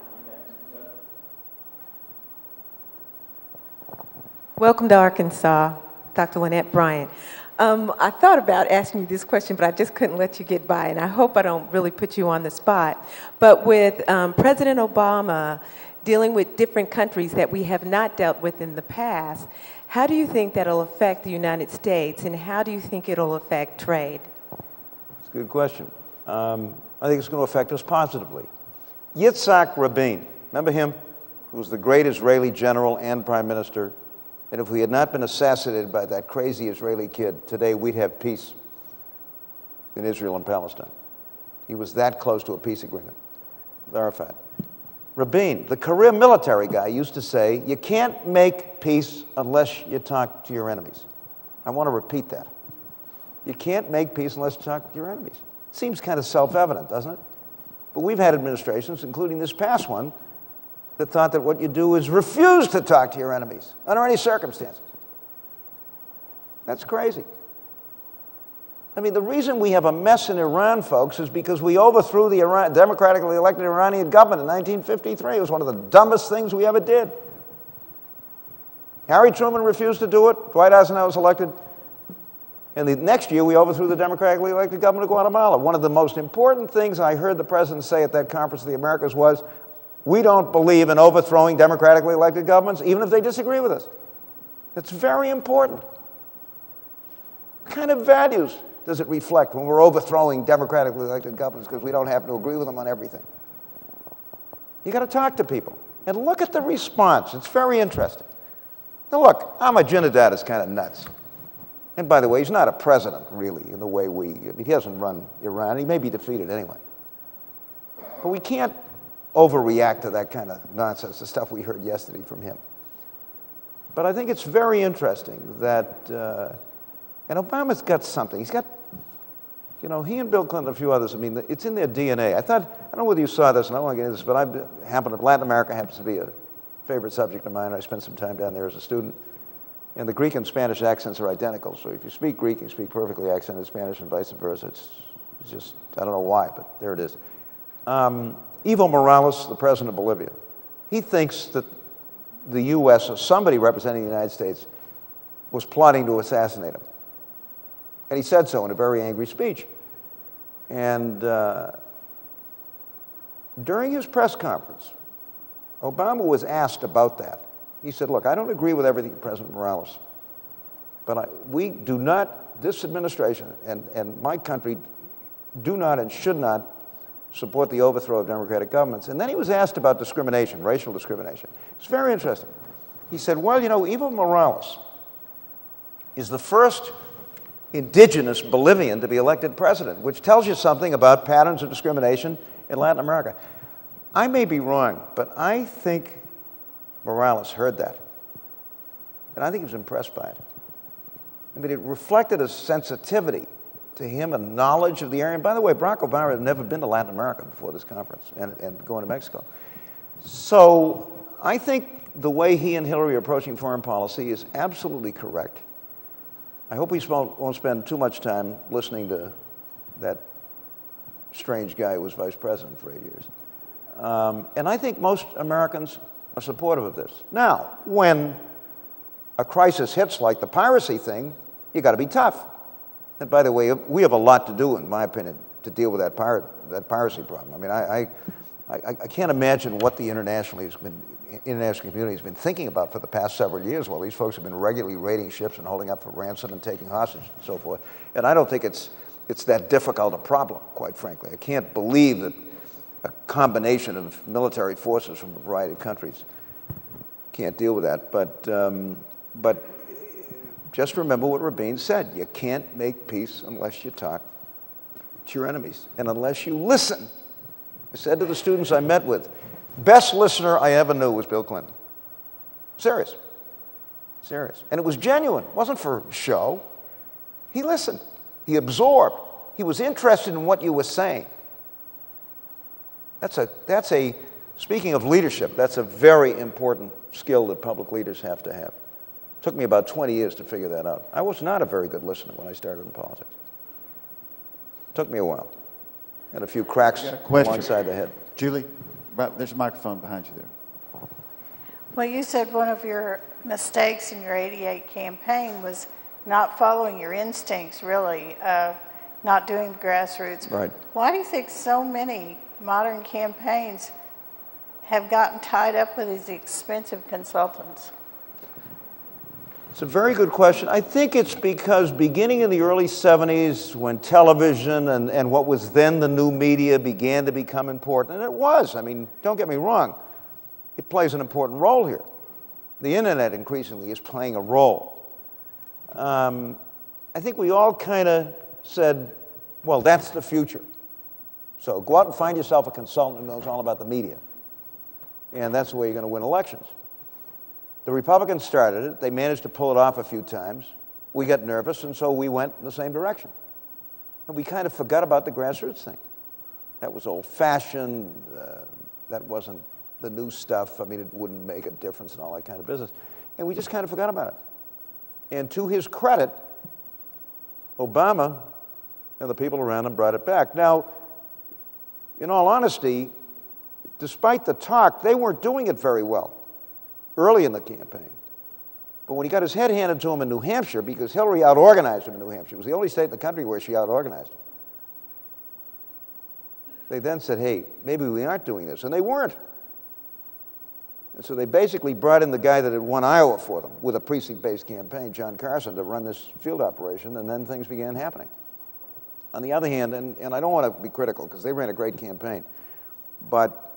F: Welcome to Arkansas, Dr. Lynette Bryant. I thought about asking you this question, but I just couldn't let you get by, and I hope I don't really put you on the spot. But with President Obama dealing with different countries that we have not dealt with in the past. How do you think that'll affect the United States, and how do you think it'll affect trade?
A: It's a good question. I think it's going to affect us positively. Yitzhak Rabin, remember him? Who was the great Israeli general and prime minister. And if we had not been assassinated by that crazy Israeli kid, today we'd have peace in Israel and Palestine. He was that close to a peace agreement with Arafat. Rabin, the career military guy, used to say, you can't make peace unless you talk to your enemies. I want to repeat that. You can't make peace unless you talk to your enemies. It seems kind of self-evident, doesn't it? But we've had administrations, including this past one, that thought that what you do is refuse to talk to your enemies under any circumstances. That's crazy. I mean, the reason we have a mess in Iran, folks, is because we overthrew the democratically elected Iranian government in 1953. It was one of the dumbest things we ever did. Harry Truman refused to do it. Dwight Eisenhower was elected. And the next year, we overthrew the democratically elected government of Guatemala. One of the most important things I heard the president say at that conference of the Americas was, we don't believe in overthrowing democratically elected governments, even if they disagree with us. That's very important. What kind of values does it reflect when we're overthrowing democratically elected governments because we don't happen to agree with them on everything? You got to talk to people. And look at the response. It's very interesting. Now look, Ahmadinejad is kind of nuts. And by the way, he's not a president, really, in the way he hasn't run Iran. He may be defeated anyway. But we can't overreact to that kind of nonsense, the stuff we heard yesterday from him. But I think it's very interesting that, and Obama's got something. He's got, you know, he and Bill Clinton and a few others, I mean, it's in their DNA. I don't know whether you saw this, and I don't want to get into this, but Latin America happens to be a favorite subject of mine. I spent some time down there as a student. And the Greek and Spanish accents are identical. So if you speak Greek, you speak perfectly accented Spanish and vice versa. It's just, I don't know why, but there it is. Evo Morales, the president of Bolivia, he thinks that the U.S. or somebody representing the United States was plotting to assassinate him. And he said so in a very angry speech. And during his press conference, Obama was asked about that. He said, look, I don't agree with everything President Morales, but we do not, this administration and my country do not and should not support the overthrow of democratic governments. And then he was asked about discrimination, racial discrimination. It's very interesting. He said, well, you know, Evo Morales is the first indigenous Bolivian to be elected president, which tells you something about patterns of discrimination in Latin America. I may be wrong, but I think Morales heard that. And I think he was impressed by it. I mean, it reflected a sensitivity to him, a knowledge of the area. And by the way, Barack Obama had never been to Latin America before this conference and going to Mexico. So I think the way he and Hillary are approaching foreign policy is absolutely correct. I hope we won't spend too much time listening to that strange guy who was vice president for 8 years. And I think most Americans are supportive of this. Now, when a crisis hits like the piracy thing, you got to be tough. And by the way, we have a lot to do, in my opinion, to deal with that piracy problem. I mean, I can't imagine what the international community has been thinking about for the past several years while these folks have been regularly raiding ships and holding up for ransom and taking hostage and so forth. And I don't think it's that difficult a problem, quite frankly. I can't believe that a combination of military forces from a variety of countries can't deal with that. But just remember what Rabin said. You can't make peace unless you talk to your enemies and unless you listen. I said to the students I met with, best listener I ever knew was Bill Clinton. Serious. Serious. And it was genuine. It wasn't for show. He listened. He absorbed. He was interested in what you were saying. Speaking of leadership, that's a very important skill that public leaders have to have. It took me about 20 years to figure that out. I was not a very good listener when I started in politics. It took me a while. Had a few cracks alongside the head.
B: Julie, there's a microphone behind you there.
G: Well, you said one of your mistakes in your '88 campaign was not following your instincts, really, not doing the grassroots.
A: Right.
G: Why do you think so many modern campaigns have gotten tied up with these expensive consultants?
A: It's a very good question. I think it's because beginning in the early 70s, when television and what was then the new media began to become important, and it was, I mean, don't get me wrong, it plays an important role here. The internet increasingly is playing a role. I think we all kind of said, well, that's the future. So go out and find yourself a consultant who knows all about the media. And that's the way you're going to win elections. The Republicans started it. They managed to pull it off a few times. We got nervous, and so we went in the same direction. And we kind of forgot about the grassroots thing. That was old-fashioned. That wasn't the new stuff. I mean, it wouldn't make a difference and all that kind of business. And we just kind of forgot about it. And to his credit, Obama and the people around him brought it back. Now, in all honesty, despite the talk, they weren't doing it very well early in the campaign. But when he got his head handed to him in New Hampshire, because Hillary out-organized him in New Hampshire, it was the only state in the country where she out-organized him. They then said, hey, maybe we aren't doing this, and they weren't. And so they basically brought in the guy that had won Iowa for them with a precinct-based campaign, John Carson, to run this field operation, and then things began happening. On the other hand, and I don't want to be critical, because they ran a great campaign, but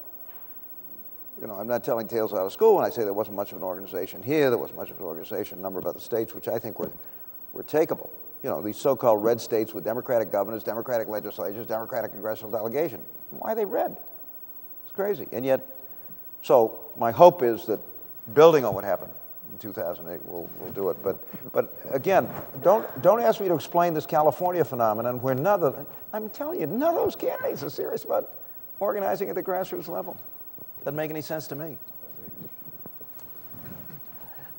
A: you know, I'm not telling tales out of school when I say there wasn't much of an organization here, there wasn't much of an organization in a number of other states, which I think were takeable. You know, these so-called red states with Democratic governors, Democratic legislatures, Democratic congressional delegation. Why are they red? It's crazy. And yet, so my hope is that building on what happened in 2008, we'll do it. But again, don't ask me to explain this California phenomenon where I'm telling you, none of those candidates are serious about organizing at the grassroots level. Doesn't make any sense to me.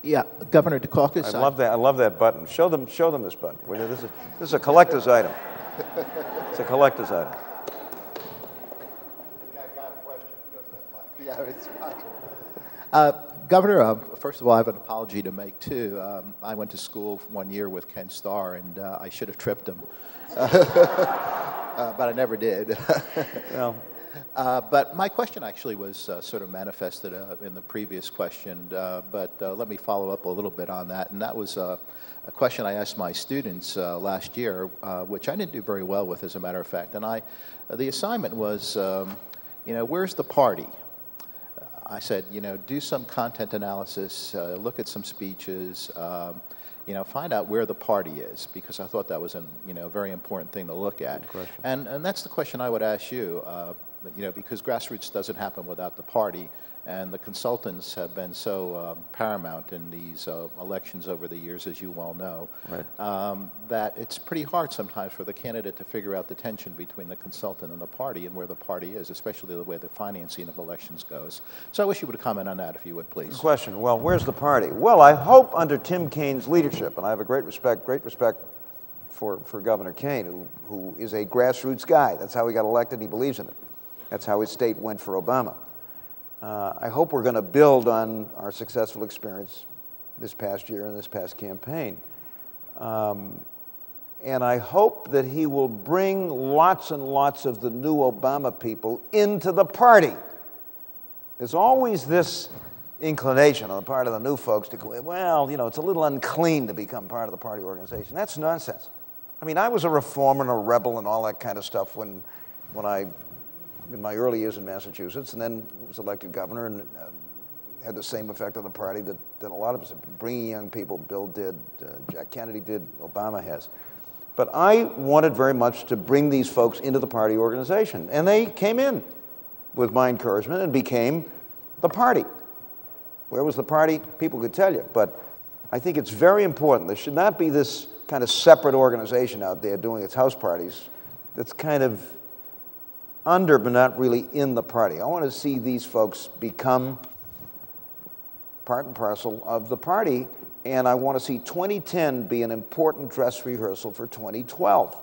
H: Yeah, Governor Dukakis.
A: I love that button. Show them this button. This is a collector's item. It's a collector's item.
B: Yeah, it's fine.
H: Governor, first of all, I have an apology to make, too. I went to school 1 year with Ken Starr, and I should have tripped him. But I never did.
A: Well,
H: but my question actually was sort of manifested in the previous question, but let me follow up a little bit on that. And that was a question I asked my students last year, which I didn't do very well with, as a matter of fact. And the assignment was, you know, where's the party? I said, you know, do some content analysis, look at some speeches, you know, find out where the party is, because I thought that was a very important thing to look at. And that's the question I would ask you. You know, because grassroots doesn't happen without the party, and the consultants have been so paramount in these elections over the years, as you well know,
A: right.
H: That it's pretty hard sometimes for the candidate to figure out the tension between the consultant and the party, and where the party is, especially the way the financing of elections goes. So I wish you would comment on that, if you would, please.
A: Good question. Well, where's the party? Well, I hope under Tim Kaine's leadership, and I have a great respect for Governor Kaine, who is a grassroots guy. That's how he got elected. He believes in it. That's how his state went for Obama. I hope we're going to build on our successful experience this past year and this past campaign. And I hope that he will bring lots and lots of the new Obama people into the party. There's always this inclination on the part of the new folks to go, well, you know, it's a little unclean to become part of the party organization. That's nonsense. I mean, I was a reformer and a rebel and all that kind of stuff when I in my early years in Massachusetts, and then was elected governor and had the same effect on the party that a lot of us have been bringing young people. Bill did, Jack Kennedy did, Obama has. But I wanted very much to bring these folks into the party organization, and they came in with my encouragement and became the party. Where was the party? People could tell you, but I think it's very important. There should not be this kind of separate organization out there doing its house parties that's kind of under but not really in the party. I want to see these folks become part and parcel of the party, and I want to see 2010 be an important dress rehearsal for 2012.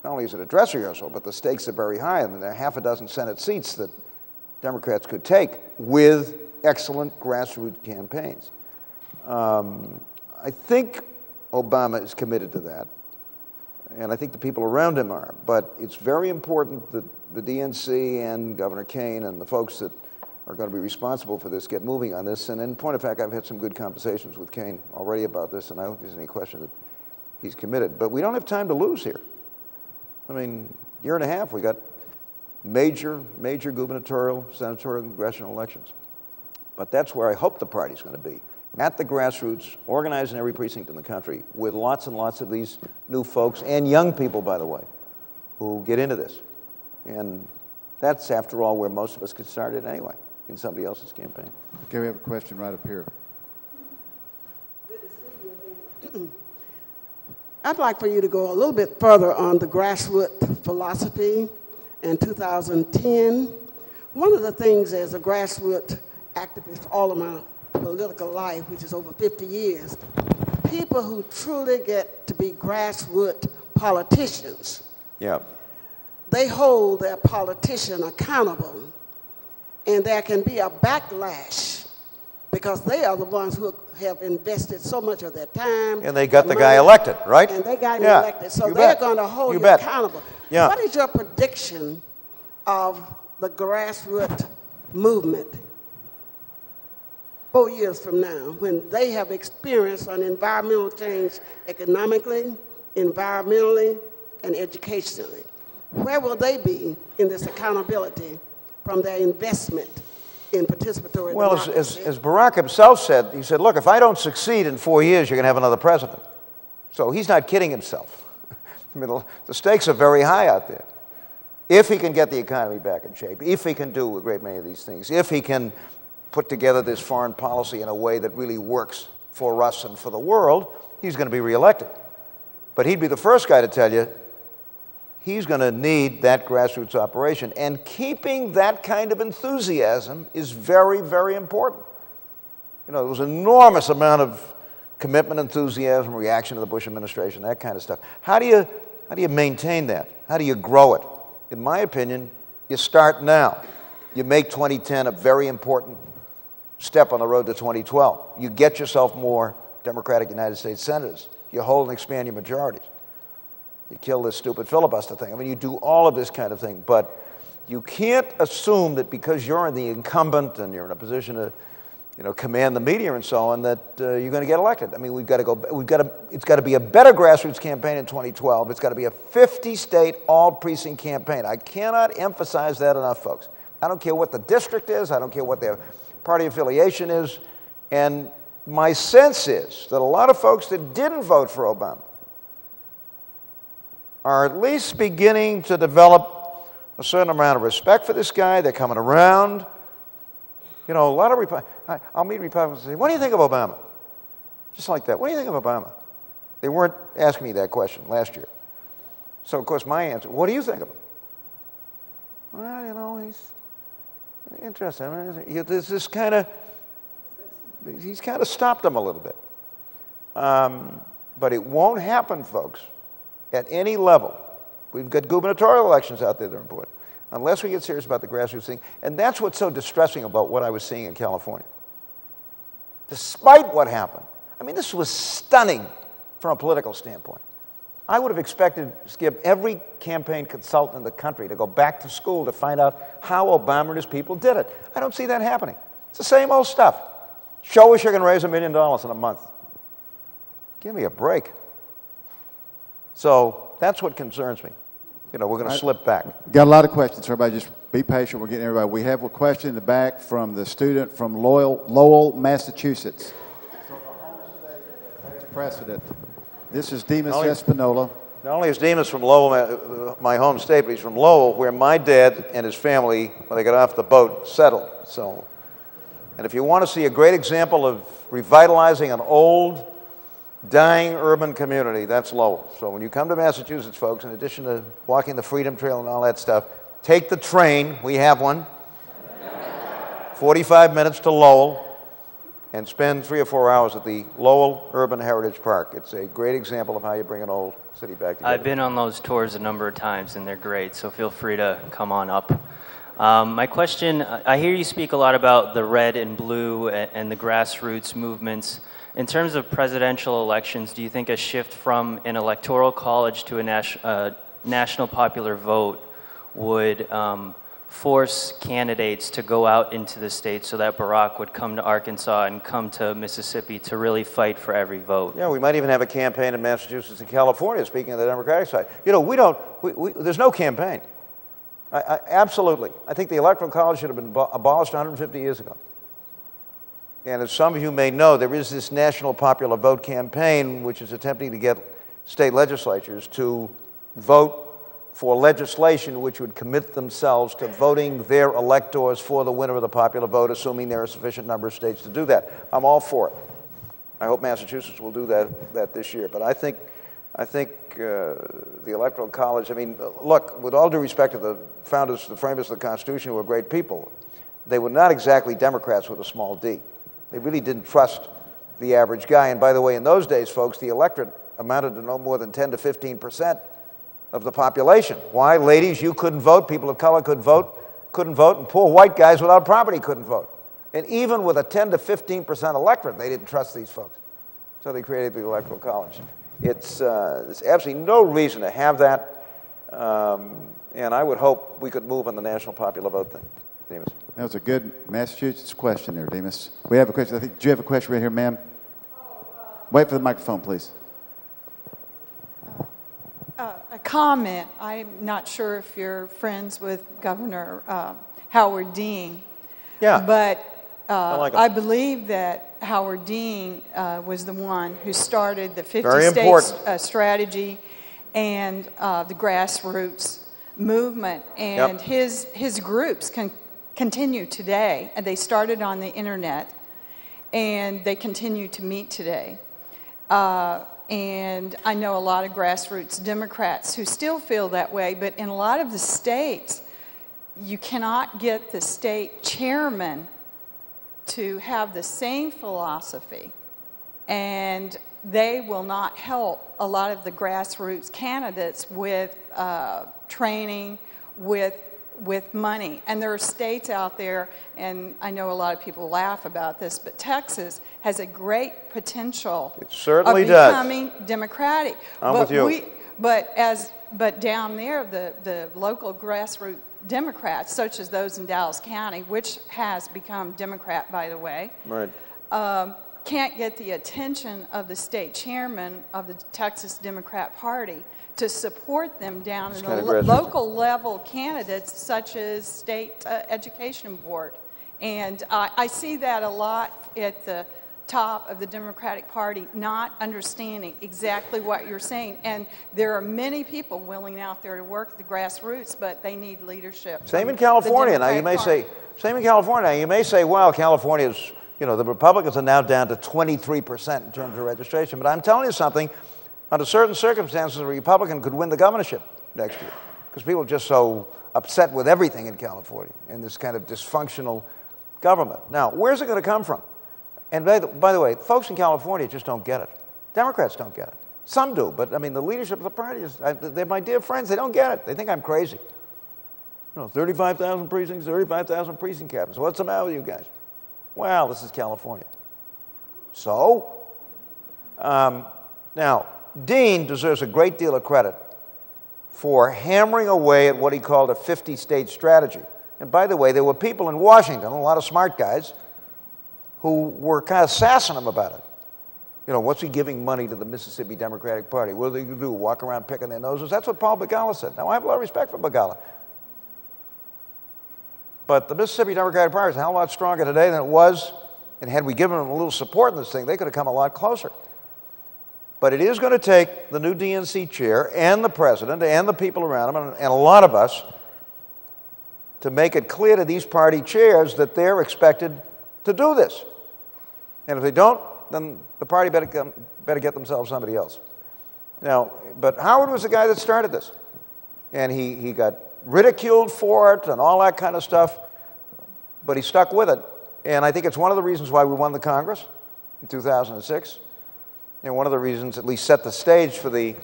A: Not only is it a dress rehearsal, but the stakes are very high. I mean, there are half a dozen Senate seats that Democrats could take with excellent grassroots campaigns. I think Obama is committed to that. And I think the people around him are. But it's very important that the DNC and Governor Kaine and the folks that are going to be responsible for this get moving on this. And in point of fact, I've had some good conversations with Kane already about this, and I don't think there's any question that he's committed. But we don't have time to lose here. I mean, year and a half, we got major gubernatorial, senatorial, and congressional elections. But that's where I hope the party's going to be, at the grassroots, organized in every precinct in the country, with lots and lots of these new folks, and young people, by the way, who get into this. And that's, after all, where most of us get started anyway, in somebody else's campaign.
B: Okay, we have a question right up here.
I: I'd like for you to go a little bit further on the grassroots philosophy in 2010. One of the things as a grassroots activist all of my political life, which is over 50 years, people who truly get to be grassroots politicians,
A: Yeah.
I: they hold their politician accountable, and there can be a backlash because they are the ones who have invested so much of their time.
A: And they got the
I: money,
A: guy elected, right?
I: And they got him
A: Yeah,
I: elected. So
A: you
I: they're
A: bet.
I: going to hold
A: You
I: you
A: bet.
I: accountable.
A: Yeah.
I: What is your prediction of the grassroots movement 4 years from now, when they have experienced an environmental change economically, environmentally, and educationally? Where will they be in this accountability from their investment in participatory
A: Well,
I: democracy?
A: as Barack himself said, he said, look, if I don't succeed in 4 years, you're going to have another president. So he's not kidding himself. I mean, the stakes are very high out there. If he can get the economy back in shape, if he can do a great many of these things, if he can put together this foreign policy in a way that really works for us and for the world, he's going to be reelected. But he'd be the first guy to tell you he's going to need that grassroots operation. And keeping that kind of enthusiasm is very, very important. You know, there was an enormous amount of commitment, enthusiasm, reaction to the Bush administration, that kind of stuff. How do you maintain that? How do you grow it? In my opinion, you start now. You make 2010 a very important step on the road to 2012. You get yourself more Democratic United States senators. You hold and expand your majorities. You kill this stupid filibuster thing. I mean, you do all of this kind of thing, but you can't assume that because you're in the incumbent and you're in a position to, you know, command the media and so on, that you're going to get elected. I mean, it's got to be a better grassroots campaign in 2012. It's got to be a 50-state, all-precinct campaign. I cannot emphasize that enough, folks. I don't care what the district is. I don't care what their party affiliation is. And my sense is that a lot of folks that didn't vote for Obama are at least beginning to develop a certain amount of respect for this guy. They're coming around. You know, a lot of I'll meet Republicans and say, what do you think of Obama? Just like that. What do you think of Obama? They weren't asking me that question last year. So, of course, my answer, what do you think of him? Well, you know, he's interesting. I mean, there's this kind of, he's kind of stopped them a little bit. But it won't happen, folks, at any level. We've got gubernatorial elections out there that are important, unless we get serious about the grassroots thing. And that's what's so distressing about what I was seeing in California. Despite what happened, I mean, this was stunning from a political standpoint. I would have expected, Skip, every campaign consultant in the country to go back to school to find out how Obama and his people did it. I don't see that happening. It's the same old stuff. Show us you're going to raise $1 million in a month. Give me a break. So that's what concerns me. You know, we're going to slip back.
B: Got a lot of questions, so everybody just be patient. We're getting everybody. We have a question in the back from the student from Lowell, Massachusetts. So precedent. This is Demas Espinola.
A: Not only is Demas from Lowell, my home state, but he's from Lowell, where my dad and his family, when they got off the boat, settled. So, and if you want to see a great example of revitalizing an old, dying urban community, that's Lowell. So when you come to Massachusetts, folks, in addition to walking the Freedom Trail and all that stuff, take the train, we have one, 45 minutes to Lowell, and spend 3 or 4 hours at the Lowell Urban Heritage Park. It's a great example of how you bring an old city back together.
J: I've been on those tours a number of times, and they're great, so feel free to come on up. My question, I hear you speak a lot about the red and blue and the grassroots movements. In terms of presidential elections, do you think a shift from an electoral college to a national popular vote would force candidates to go out into the state so that Barack would come to Arkansas and come to Mississippi to really fight for every vote.
A: Yeah, we might even have a campaign in Massachusetts and California, speaking of the Democratic side. You know, there's no campaign. Absolutely. I think the Electoral College should have been abolished 150 years ago. And as some of you may know, there is this National Popular Vote campaign, which is attempting to get state legislatures to vote for legislation which would commit themselves to voting their electors for the winner of the popular vote, assuming there are a sufficient number of states to do that. I'm all for it. I hope Massachusetts will do that this year. But I think the Electoral College, I mean, look, with all due respect to the founders, the framers of the Constitution, who were great people, they were not exactly Democrats with a small d. They really didn't trust the average guy. And by the way, in those days, folks, the electorate amounted to no more than 10 to 15% of the population. Why? Ladies, you couldn't vote. People of color couldn't vote, and poor white guys without property couldn't vote. And even with a 10 to 15% electorate, they didn't trust these folks. So they created the Electoral College. There's absolutely no reason to have that. And I would hope we could move on the national popular vote thing. Demas.
B: That was a good Massachusetts question there, Demas. We have a question. I think, do you have a question right here, ma'am? Wait for the microphone, please.
K: A comment. I'm not sure if you're friends with Governor Howard Dean.
A: Yeah.
K: But
A: I
K: believe that Howard Dean was the one who started the 50
A: Very
K: states
A: important.
K: strategy and the grassroots movement. And his groups can continue today. And they started on the internet, and they continue to meet today. And I know a lot of grassroots Democrats who still feel that way, but in a lot of the states, you cannot get the state chairman to have the same philosophy, and they will not help a lot of the grassroots candidates with training, with money. And there are states out there, and I know a lot of people laugh about this, but Texas has a great potential
A: It certainly
K: of
A: does.
K: becoming democratic.
A: I'm with you.
K: But down there, the local grassroots Democrats, such as those in Dallas County, which has become Democrat, by the way,
A: Right.
K: can't get the attention of the state chairman of the Texas Democrat Party to support them down in the local level candidates, such as state education board. And I see that a lot at the top of the Democratic Party, not understanding exactly what you're saying. And there are many people willing out there to work the grassroots, but they need leadership.
A: Same in California. Now you may say, well, California's, you know, the Republicans are now down to 23% in terms of registration. But I'm telling you something, under certain circumstances, a Republican could win the governorship next year because people are just so upset with everything in California in this kind of dysfunctional government. Now, where's it going to come from? And by the way, folks in California just don't get it. Democrats don't get it. Some do, but I mean, the leadership of the party they're my dear friends. They don't get it. They think I'm crazy. You know, 35,000 precincts, 35,000 precinct captains. What's the matter with you guys? Well, this is California. So, now, Dean deserves a great deal of credit for hammering away at what he called a 50-state strategy. And by the way, there were people in Washington, a lot of smart guys, who were kind of sassing him about it. You know, what's he giving money to the Mississippi Democratic Party? What are they going to do, walk around picking their noses? That's what Paul Begala said. Now, I have a lot of respect for Begala. But the Mississippi Democratic Party is a hell of a lot stronger today than it was, and had we given them a little support in this thing, they could have come a lot closer. But it is going to take the new DNC chair and the president and the people around him and a lot of us to make it clear to these party chairs that they're expected to do this. And if they don't, then the party better get themselves somebody else. Now, but Howard was the guy that started this. And he got ridiculed for it and all that kind of stuff, but he stuck with it. And I think it's one of the reasons why we won the Congress in 2006. And one of the reasons at least set the stage for the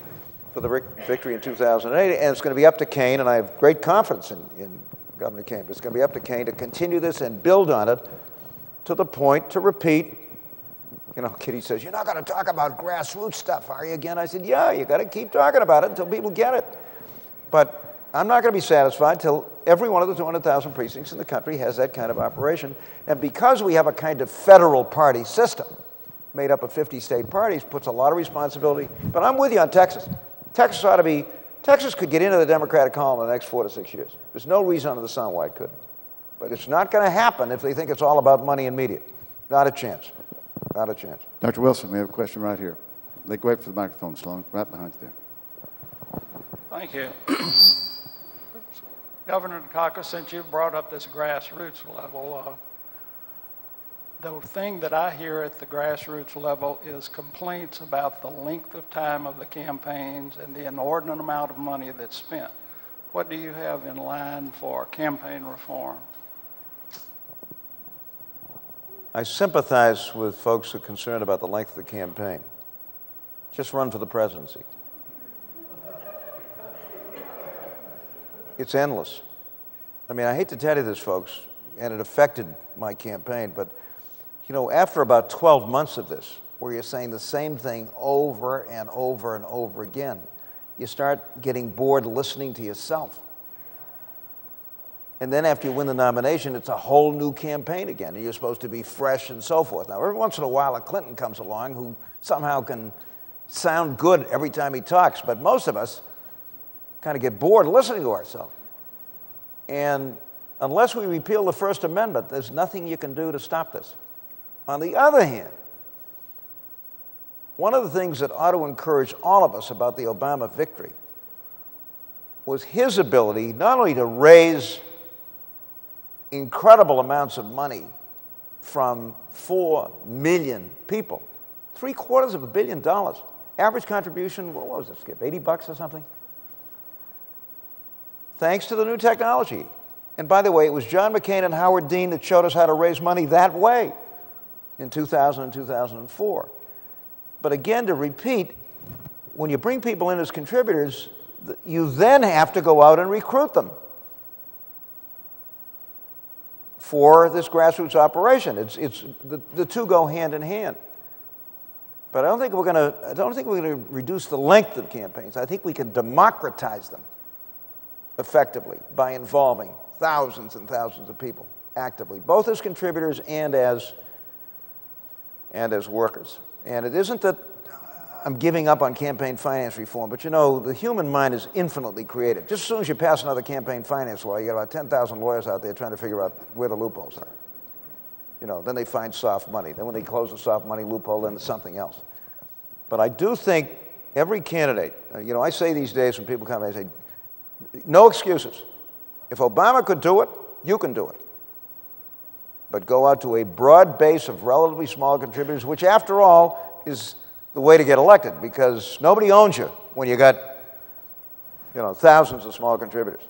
A: victory in 2008. And it's going to be up to Kaine, and I have great confidence in Governor Kaine, but it's going to be up to Kaine to continue this and build on it to the point to repeat. You know, Kitty says, you're not going to talk about grassroots stuff, are you again? I said, yeah, you got to keep talking about it until people get it. But I'm not going to be satisfied till every one of the 200,000 precincts in the country has that kind of operation. And because we have a kind of federal party system made up of 50 state parties, puts a lot of responsibility. But I'm with you on Texas. Texas could get into the Democratic column in the next 4 to 6 years. There's no reason under the sun why it couldn't. But it's not going to happen if they think it's all about money and media. Not a chance. Not a chance.
B: Dr. Wilson, we have a question right here. Wait for the microphone, Sloan, right behind you there.
L: Thank you. Governor Dukakis, since you brought up this grassroots level, the thing that I hear at the grassroots level is complaints about the length of time of the campaigns and the inordinate amount of money that's spent. What do you have in line for campaign reform?
A: I sympathize with folks who are concerned about the length of the campaign. Just run for the presidency. It's endless. I mean, I hate to tell you this, folks, and it affected my campaign, but you know, after about 12 months of this, where you're saying the same thing over and over and over again, you start getting bored listening to yourself. And then after you win the nomination, it's a whole new campaign again, and you're supposed to be fresh and so forth. Now, every once in a while, a Clinton comes along who somehow can sound good every time he talks, but most of us kind of get bored listening to ourselves. And unless we repeal the First Amendment, there's nothing you can do to stop this. On the other hand, one of the things that ought to encourage all of us about the Obama victory was his ability not only to raise incredible amounts of money from 4 million people, $750 million. Average contribution, what was it, Skip, $80 or something? Thanks to the new technology. And by the way, it was John McCain and Howard Dean that showed us how to raise money that way in 2000 and 2004. But again, to repeat, when you bring people in as contributors, you then have to go out and recruit them for this grassroots operation. The two go hand in hand. But I don't think we're going to reduce the length of campaigns. I think we can democratize them effectively by involving thousands and thousands of people actively, both as contributors and as workers. And it isn't that I'm giving up on campaign finance reform, but you know, the human mind is infinitely creative. Just as soon as you pass another campaign finance law, you got about 10,000 lawyers out there trying to figure out where the loopholes are. You know, then they find soft money. Then when they close the soft money loophole, then it's something else. But I do think every candidate, you know, I say these days when people come, I say, no excuses. If Obama could do it, you can do it. But go out to a broad base of relatively small contributors, which after all is the way to get elected, because nobody owns you when you got, you know, thousands of small contributors.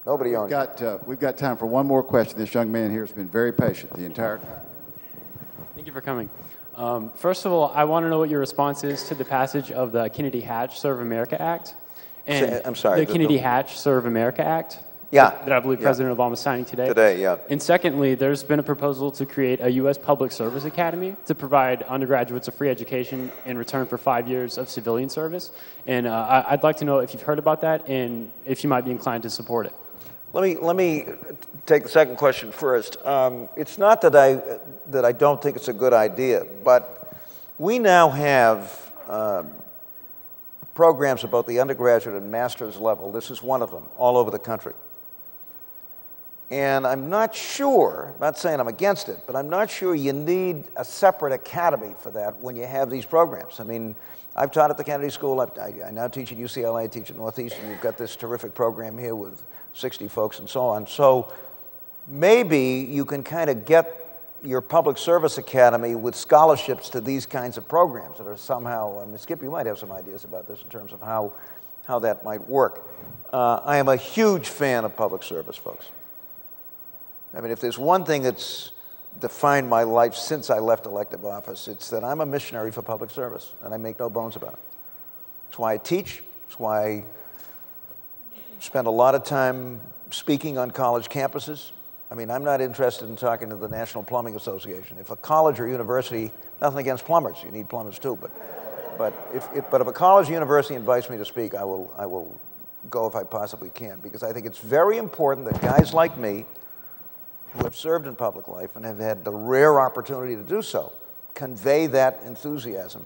A: Nobody owns you.
B: We've got time for one more question. This young man here has been very patient the entire time.
M: Thank you for coming. First of all, I want to know what your response is to the passage of the Kennedy-Hatch Serve America Act. And
A: I'm sorry.
M: The Kennedy-Hatch Serve America Act.
A: Yeah.
M: That I believe President Obama is signing today.
A: Today, yeah.
M: And secondly, there's been a proposal to create a U.S. Public Service Academy to provide undergraduates a free education in return for 5 years of civilian service. And I'd like to know if you've heard about that and if you might be inclined to support it.
A: Let me take the second question first. It's not that I don't think it's a good idea, but we now have programs at both the undergraduate and master's level. This is one of them, all over the country. And I'm not sure, I'm not saying I'm against it, but I'm not sure you need a separate academy for that when you have these programs. I mean, I've taught at the Kennedy School, I now teach at UCLA, I teach at Northeastern. You've got this terrific program here with 60 folks and so on. So maybe you can kind of get your public service academy with scholarships to these kinds of programs that are somehow, I mean, Skip, you might have some ideas about this in terms of how that might work. I am a huge fan of public service, folks. I mean, if there's one thing that's defined my life since I left elective office, it's that I'm a missionary for public service, and I make no bones about it. That's why I teach. That's why I spend a lot of time speaking on college campuses. I mean, I'm not interested in talking to the National Plumbing Association. If a college or university, nothing against plumbers, you need plumbers too, but if a college or university invites me to speak, I will go if I possibly can, because I think it's very important that guys like me, who have served in public life and have had the rare opportunity to do so, convey that enthusiasm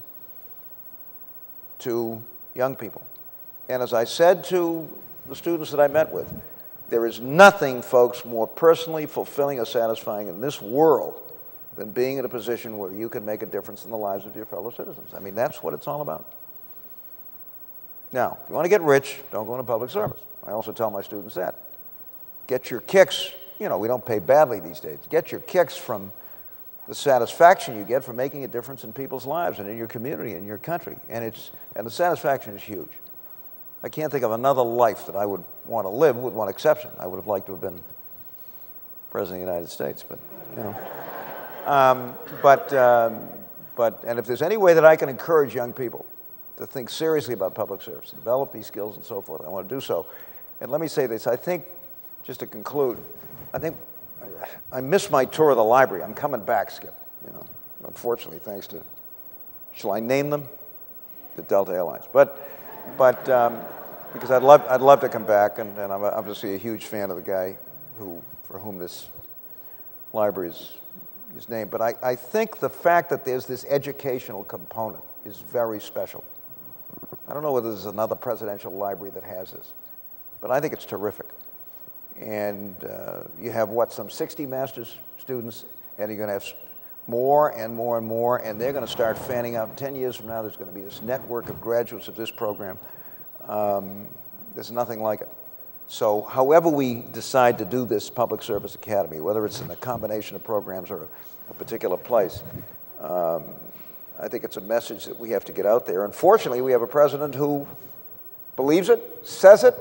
A: to young people. And as I said to the students that I met with, there is nothing, folks, more personally fulfilling or satisfying in this world than being in a position where you can make a difference in the lives of your fellow citizens. I mean, that's what it's all about. Now, if you want to get rich, don't go into public service. I also tell my students that. Get your kicks, you know, we don't pay badly these days. Get your kicks from the satisfaction you get from making a difference in people's lives and in your community and your country. And the satisfaction is huge. I can't think of another life that I would want to live, with one exception. I would have liked to have been President of the United States, but, you know. And if there's any way that I can encourage young people to think seriously about public service, to develop these skills and so forth, I want to do so. And let me say this, I think, just to conclude, I think I missed my tour of the library. I'm coming back, Skip, you know, unfortunately, thanks to, shall I name them? The Delta Airlines. Because I'd love to come back, and I'm obviously a huge fan of the guy for whom this library is named. But I think the fact that there's this educational component is very special. I don't know whether there's another presidential library that has this, but I think it's terrific. And you have, some 60 master's students, and you're going to have more and more and more, and they're going to start fanning out. 10 years from now, there's going to be this network of graduates of this program. There's nothing like it. So however we decide to do this public service academy, whether it's in a combination of programs or a particular place, I think it's a message that we have to get out there. Unfortunately, we have a president who believes it, says it,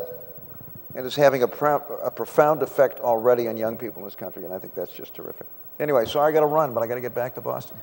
A: and is having a profound effect already on young people in this country, and I think that's just terrific. Anyway, so I got to run, but I got to get back to Boston.